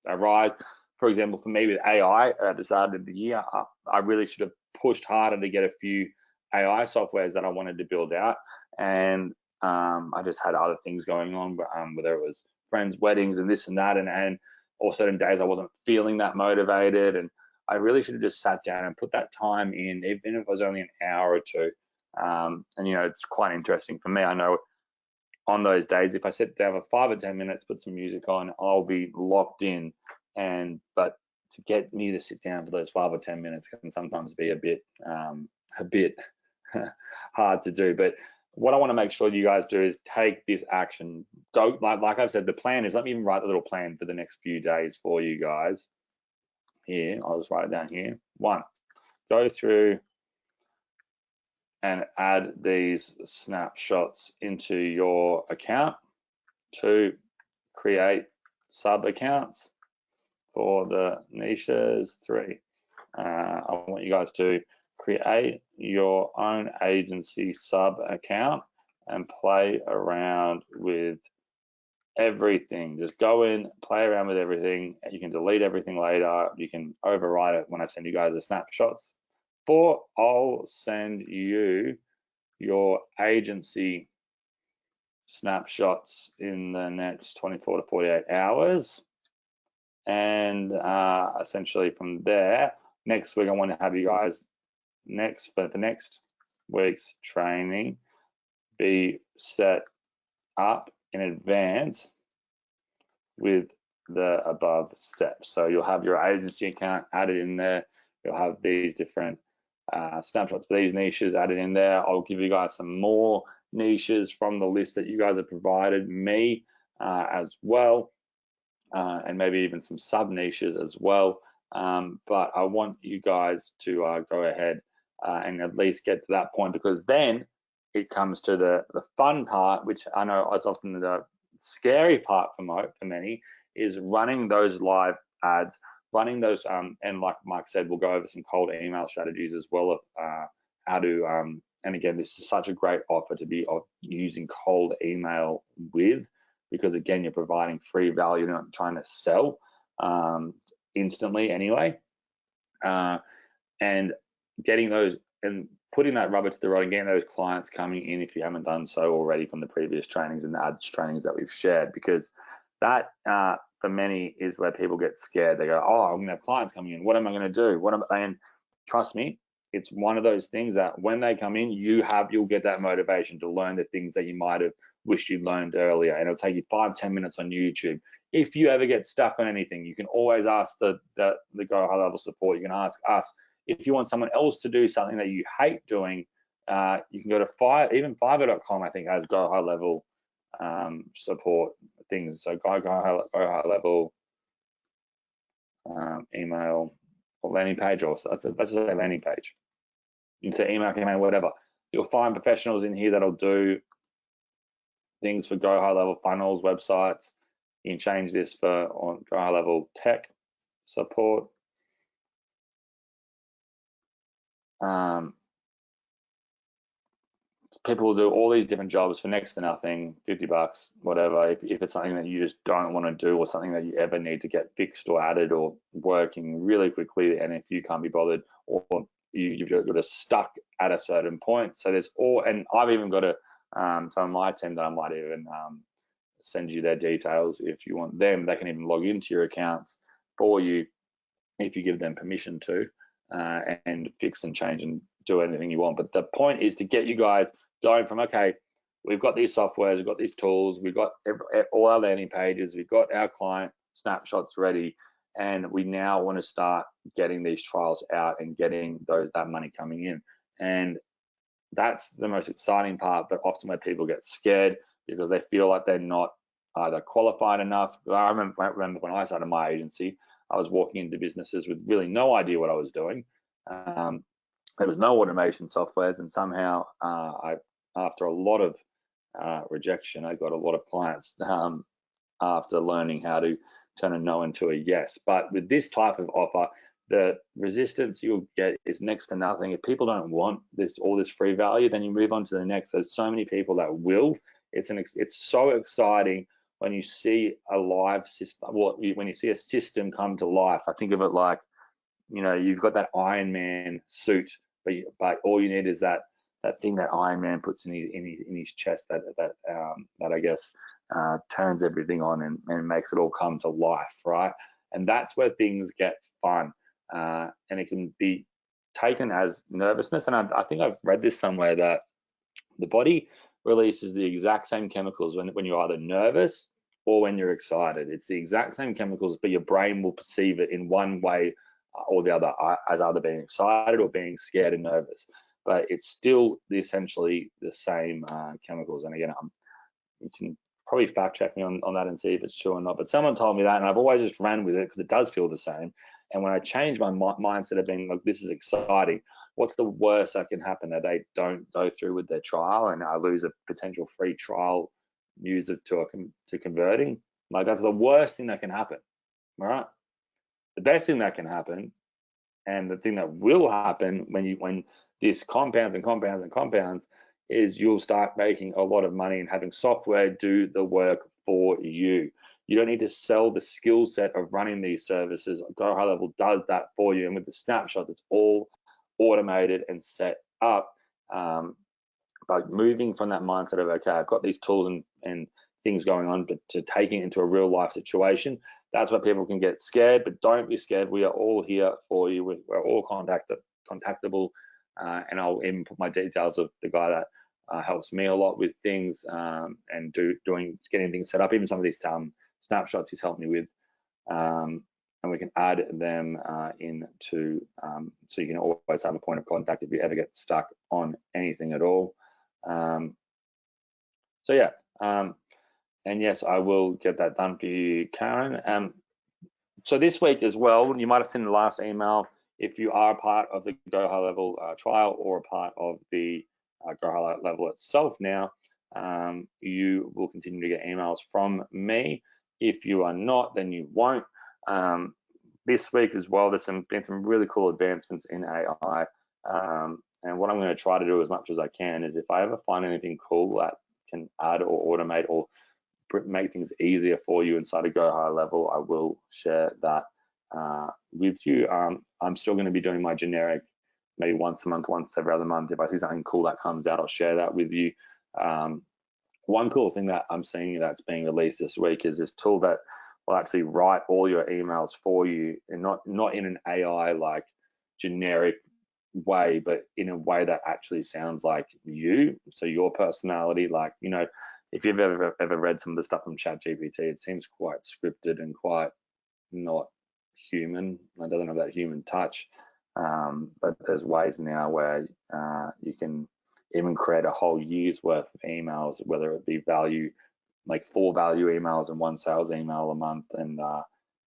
arise. For example, for me with AI at the start of the year, I really should have pushed harder to get a few AI softwares that I wanted to build out, and I just had other things going on, whether it was friends' weddings and this and that, and or certain days I wasn't feeling that motivated, and I really should have just sat down and put that time in, even if it was only an hour or two. And you know, it's quite interesting for me. I know on those days, if I sit down for 5 or 10 minutes, put some music on, I'll be locked in. But to get me to sit down for those 5 or 10 minutes can sometimes be a bit hard to do. But what I want to make sure you guys do is take this action. Go, like I've said, the plan is, let me even write a little plan for the next few days for you guys. Here, I'll just write it down here. 1, go through and add these snapshots into your account. 2, create sub accounts for the niches. 3, I want you guys to create your own agency sub account and play around with everything. Just go in, play around with everything. You can delete everything later. You can override it when I send you guys the snapshots. 4, I'll send you your agency snapshots in the next 24 to 48 hours. And essentially from there, next week I want to have you guys for the next week's training be set up in advance with the above steps. So you'll have your agency account added in there. You'll have these different snapshots for these niches added in there. I'll give you guys some more niches from the list that you guys have provided me as well, and maybe even some sub niches as well. But I want you guys to go ahead and at least get to that point, because then it comes to the fun part, which I know is often the scary part for many, is running those live ads, running those, and like Mike said, we'll go over some cold email strategies as well of how to, and again, this is such a great offer to be using cold email with, because again, you're providing free value, you're not trying to sell instantly anyway, and getting those and putting that rubber to the road and getting those clients coming in if you haven't done so already from the previous trainings and the ads trainings that we've shared, because that for many is where people get scared. They go, oh, I'm gonna have clients coming in, what am I gonna do, and trust me, it's one of those things that when they come in, you'll get that motivation to learn the things that you might have wished you'd learned earlier, and it'll take you 5-10 minutes on YouTube. If you ever get stuck on anything, you can always ask the Go High Level support. You can ask us. If you want someone else to do something that you hate doing, you can go to Fiverr.com. I think has Go High Level support things. So Go High Level email or landing page, or let's just say landing page. You can say email campaign, whatever. You'll find professionals in here that'll do things for Go High Level funnels, websites. You can change this for on Go High Level tech support. people will do all these different jobs for next to nothing, 50 bucks, whatever. If it's something that you just don't want to do, or something that you ever need to get fixed or added or working really quickly, and if you can't be bothered, or you've got to stuck at a certain point. So there's and I've even got some of my team that I might even send you their details if you want them. They can even log into your accounts for you if you give them permission to, and fix and change and do anything you want. But the point is to get you guys going from, okay, we've got these softwares, we've got these tools, we've got all our landing pages, we've got our client snapshots ready, and we now want to start getting these trials out and getting that money coming in. And that's the most exciting part, but often where people get scared because they feel like they're not either qualified enough. I remember when I started my agency, I was walking into businesses with really no idea what I was doing. There was no automation softwares, and somehow after a lot of rejection, I got a lot of clients after learning how to turn a no into a yes. But with this type of offer, the resistance you'll get is next to nothing. If people don't want all this free value, then you move on to the next. There's so many people that will. It's so exciting when you see a live system. When you see a system come to life. I think of it like, you've got that Iron Man suit, but all you need is that thing that Iron Man puts in his chest that I guess turns everything on and makes it all come to life, right? And that's where things get fun, and it can be taken as nervousness. And I think I've read this somewhere that the body releases the exact same chemicals when you're either nervous or when you're excited. It's the exact same chemicals, but your brain will perceive it in one way or the other, as either being excited or being scared and nervous. But it's still essentially the same chemicals. And again, you can probably fact check me on that and see if it's true or not. But someone told me that, and I've always just ran with it because it does feel the same. And when I changed my mindset of being like, this is exciting, what's the worst that can happen? That they don't go through with their trial and I lose a potential free trial user to converting? Like, that's the worst thing that can happen, all right? The best thing that can happen, and the thing that will happen when this compounds and compounds and compounds, is you'll start making a lot of money and having software do the work for you. You don't need to sell the skill set of running these services. Go High Level does that for you, and with the snapshot, it's all automated and set up. But moving from that mindset of, okay, I've got these tools and things going on, but to taking it into a real life situation, that's where people can get scared. But don't be scared. We are all here for you. We're all contactable, and I'll even put my details of the guy that helps me a lot with things, and getting things set up. Even some of these snapshots he's helped me with, and we can add them into, so you can always have a point of contact if you ever get stuck on anything at all. So yeah, and yes, I will get that done for you, Karen. So this week as well, you might have seen the last email. If you are a part of the Go High Level trial or a part of the Go High Level itself now, you will continue to get emails from me. If you are not, then you won't. This week as well, there's been some really cool advancements in AI. And what I'm going to try to do as much as I can is, if I ever find anything cool that can add or automate or make things easier for you inside of Go High Level, I will share that with you. I'm still going to be doing my generic, maybe once a month, once every other month. If I see something cool that comes out, I'll share that with you. One cool thing that I'm seeing that's being released this week is this tool that will actually write all your emails for you, and not in an AI like generic way, but in a way that actually sounds like you. So your personality, like, if you've ever read some of the stuff from ChatGPT, it seems quite scripted and quite not human. It doesn't have that human touch. But there's ways now where you can even create a whole year's worth of emails, whether it be value, like 4 value emails and 1 sales email a month, and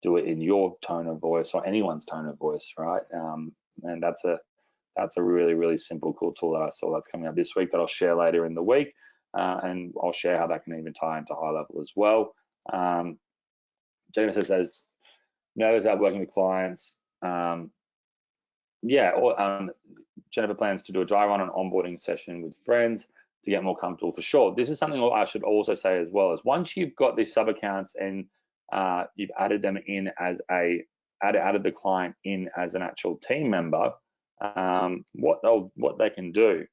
do it in your tone of voice or anyone's tone of voice, right? And that's a really, really simple, cool tool that I saw that's coming up this week that I'll share later in the week. And I'll share how that can even tie into High Level as well. Jennifer says, nervous about working with clients. Jennifer plans to do a dry run on onboarding session with friends to get more comfortable for sure. This is something I should also say as well, is once you've got these sub accounts and you've added them in as added the client in as an actual team member, what they can do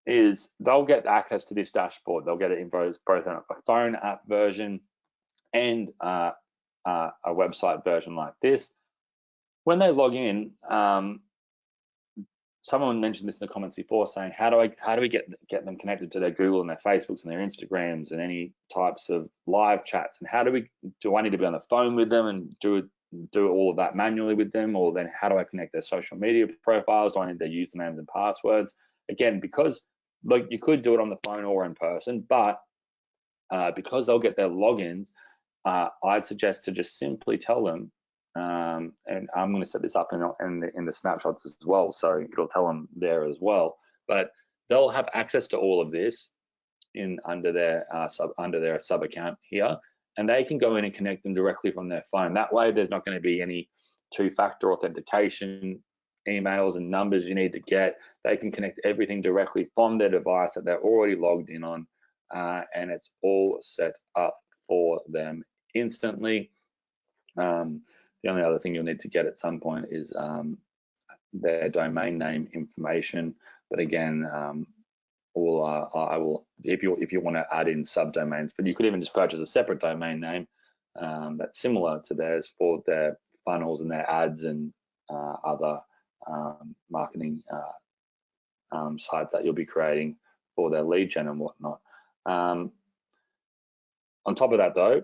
is they'll get access to this dashboard. They'll get it in both a phone app version and a website version like this. When they log in, someone mentioned this in the comments before, saying, how do we get them connected to their Google and their Facebooks and their Instagrams and any types of live chats? And how do I need to be on the phone with them and do all of that manually with them? Or then how do I connect their social media profiles? Do I need their usernames and passwords? Again, because like you could do it on the phone or in person, but because they'll get their logins, I'd suggest to just simply tell them, and I'm going to set this up in the snapshots as well, so it'll tell them there as well. But they'll have access to all of this under their sub account here, and they can go in and connect them directly from their phone. That way, there's not going to be any two-factor authentication emails and numbers you need to get. They can connect everything directly from their device that they're already logged in on, and it's all set up for them instantly. The only other thing you'll need to get at some point is their domain name information. But again, I will if you want to add in subdomains, but you could even just purchase a separate domain name that's similar to theirs for their funnels and their ads and other marketing sites that you'll be creating for their lead gen and whatnot. On top of that though,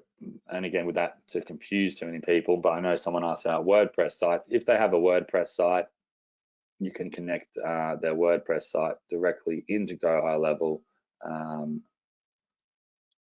and again with that to confuse too many people, but I know someone asked about WordPress sites. If they have a WordPress site, you can connect their WordPress site directly into Go High Level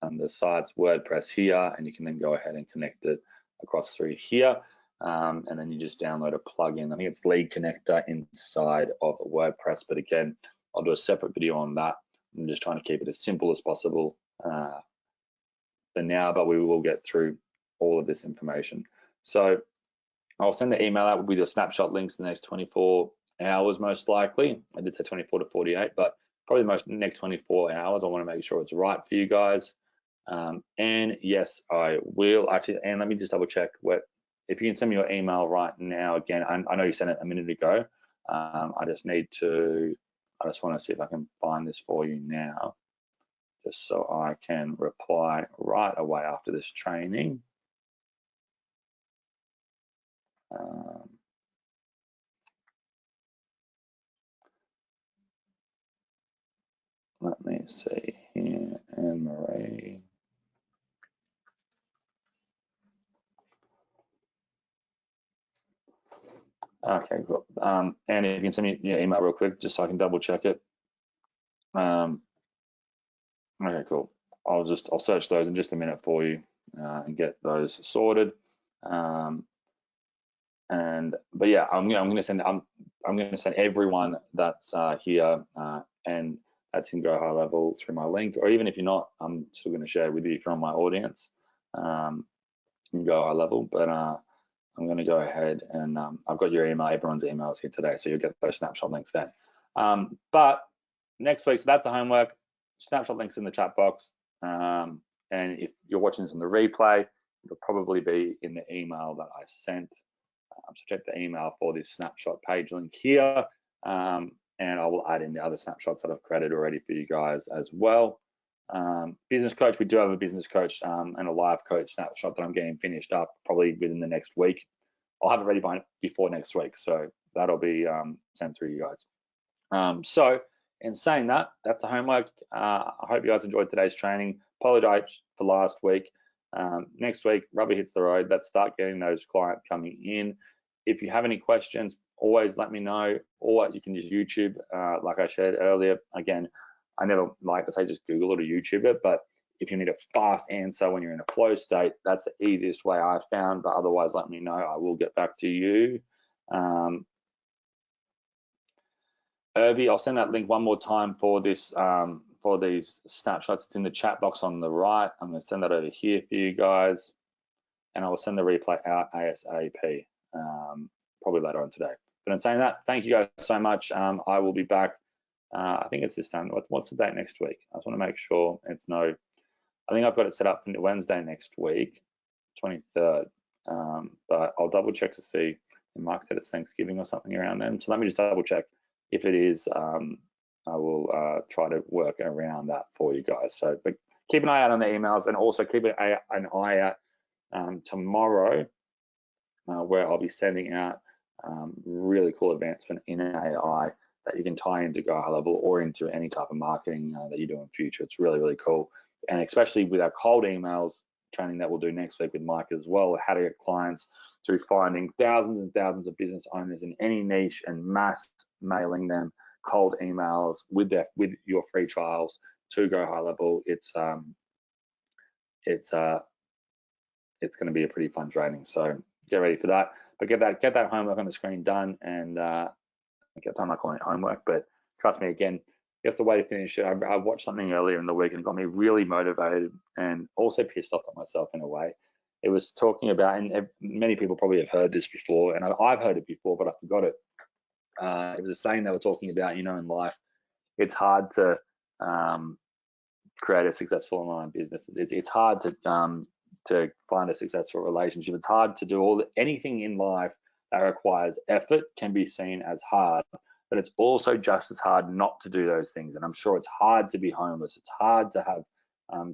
under sites WordPress here, and you can then go ahead and connect it across through here. And then you just download a plugin. I think it's Lead Connector inside of WordPress, but again, I'll do a separate video on that. I'm just trying to keep it as simple as possible for now, but we will get through all of this information. So I'll send the email out with your snapshot links in the next 24 hours, most likely. I did say 24 to 48, but probably the next 24 hours. I want to make sure it's right for you guys. And yes, I will actually, and let me just double check if you can send me your email right now. Again, I know you sent it a minute ago. I just want to see if I can find this for you now, just so I can reply right away after this training. Let me see here, Anne-Marie. Okay, cool. And if you can send me your email real quick, just so I can double check it. Okay, cool. I'll search those in just a minute for you and get those sorted. But yeah, I'm going to send everyone that's here and that's in Go High Level through my link, or even if you're not, I'm still going to share it with you from my audience in Go High Level. But I'm going to go ahead and I've got your email, everyone's emails here today, so you'll get those snapshot links then. But next week, so that's the homework. Snapshot links in the chat box. And if you're watching this on the replay, it'll probably be in the email that I sent. So check the email for this snapshot page link here. And I will add in the other snapshots that I've created already for you guys as well. Business coach, we do have a business coach and a live coach snapshot that I'm getting finished up probably within the next week. I'll have it ready before next week, so that'll be sent through you guys. So in saying that, that's the homework. I hope you guys enjoyed today's training. Apologize for last week. Next week, rubber hits the road. Let's start getting those clients coming in. If you have any questions, always let me know, or you can just YouTube, like I shared earlier. Again, I never like to say just Google it or YouTube it, but if you need a fast answer when you're in a flow state, that's the easiest way I've found, but otherwise let me know. I will get back to you. Irvi, I'll send that link one more time for this for these snapshots. It's in the chat box on the right. I'm going to send that over here for you guys, and I will send the replay out ASAP, probably later on today. But in saying that, thank you guys so much. I will be back I think it's this time. What's the date next week? I just want to make sure it's no. I think I've got it set up for Wednesday next week, 23rd. But I'll double check to see. Mark said it's Thanksgiving or something around then. So let me just double check. If it is, I will try to work around that for you guys. So, but keep an eye out on the emails, and also keep an eye out tomorrow, where I'll be sending out really cool advancement in AI that you can tie into Go High Level or into any type of marketing that you do in future. It's really, really cool. And especially with our cold emails training that we'll do next week with Mike as well, how to get clients through finding thousands and thousands of business owners in any niche and mass mailing them cold emails with your free trials to Go High Level. It's going to be a pretty fun training. So get ready for that. But get that homework on the screen done, and I'm not calling it homework, but trust me, again, that's the way to finish it. I watched something earlier in the week and it got me really motivated and also pissed off at myself in a way. It was talking about, and many people probably have heard this before, and I've heard it before, but I forgot it. It was a saying they were talking about, in life, it's hard to create a successful online business. It's hard to find a successful relationship. It's hard to do anything in life that requires effort can be seen as hard, but it's also just as hard not to do those things. And I'm sure it's hard to be homeless. It's hard to have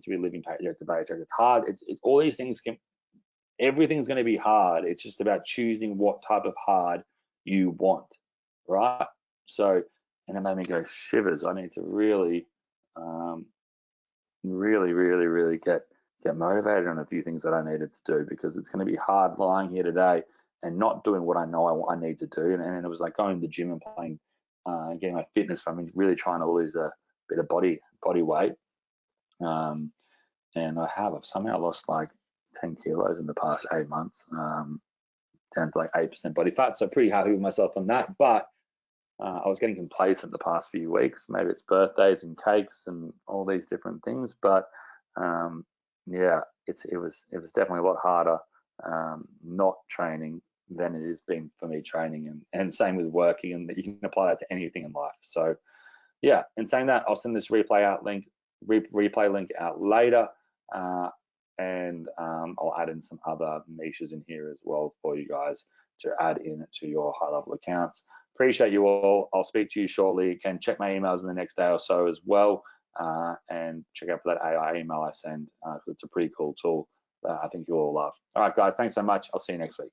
to be living paycheck to paycheck. It's hard. It's all these things everything's going to be hard. It's just about choosing what type of hard you want, right? So, and it made me go shivers. I need to really, really get motivated on a few things that I needed to do, because it's going to be hard lying here today and not doing what I know I need to do. And it was like going to the gym and playing, getting my fitness from, and really trying to lose a bit of body weight. And I've somehow lost like 10 kilos in the past 8 months, down to like 8% body fat. So pretty happy with myself on that. But I was getting complacent the past few weeks. Maybe it's birthdays and cakes and all these different things. But yeah, it was definitely a lot harder not training than it has been for me training, and same with working, and you can apply that to anything in life. So yeah, and saying that, I'll send this replay link out later, and I'll add in some other niches in here as well for you guys to add in to your high level accounts. Appreciate you all. I'll speak to you shortly. You can check my emails in the next day or so as well, and check out for that AI email I send. It's a pretty cool tool that I think you all love. All right, guys, thanks so much. I'll see you next week.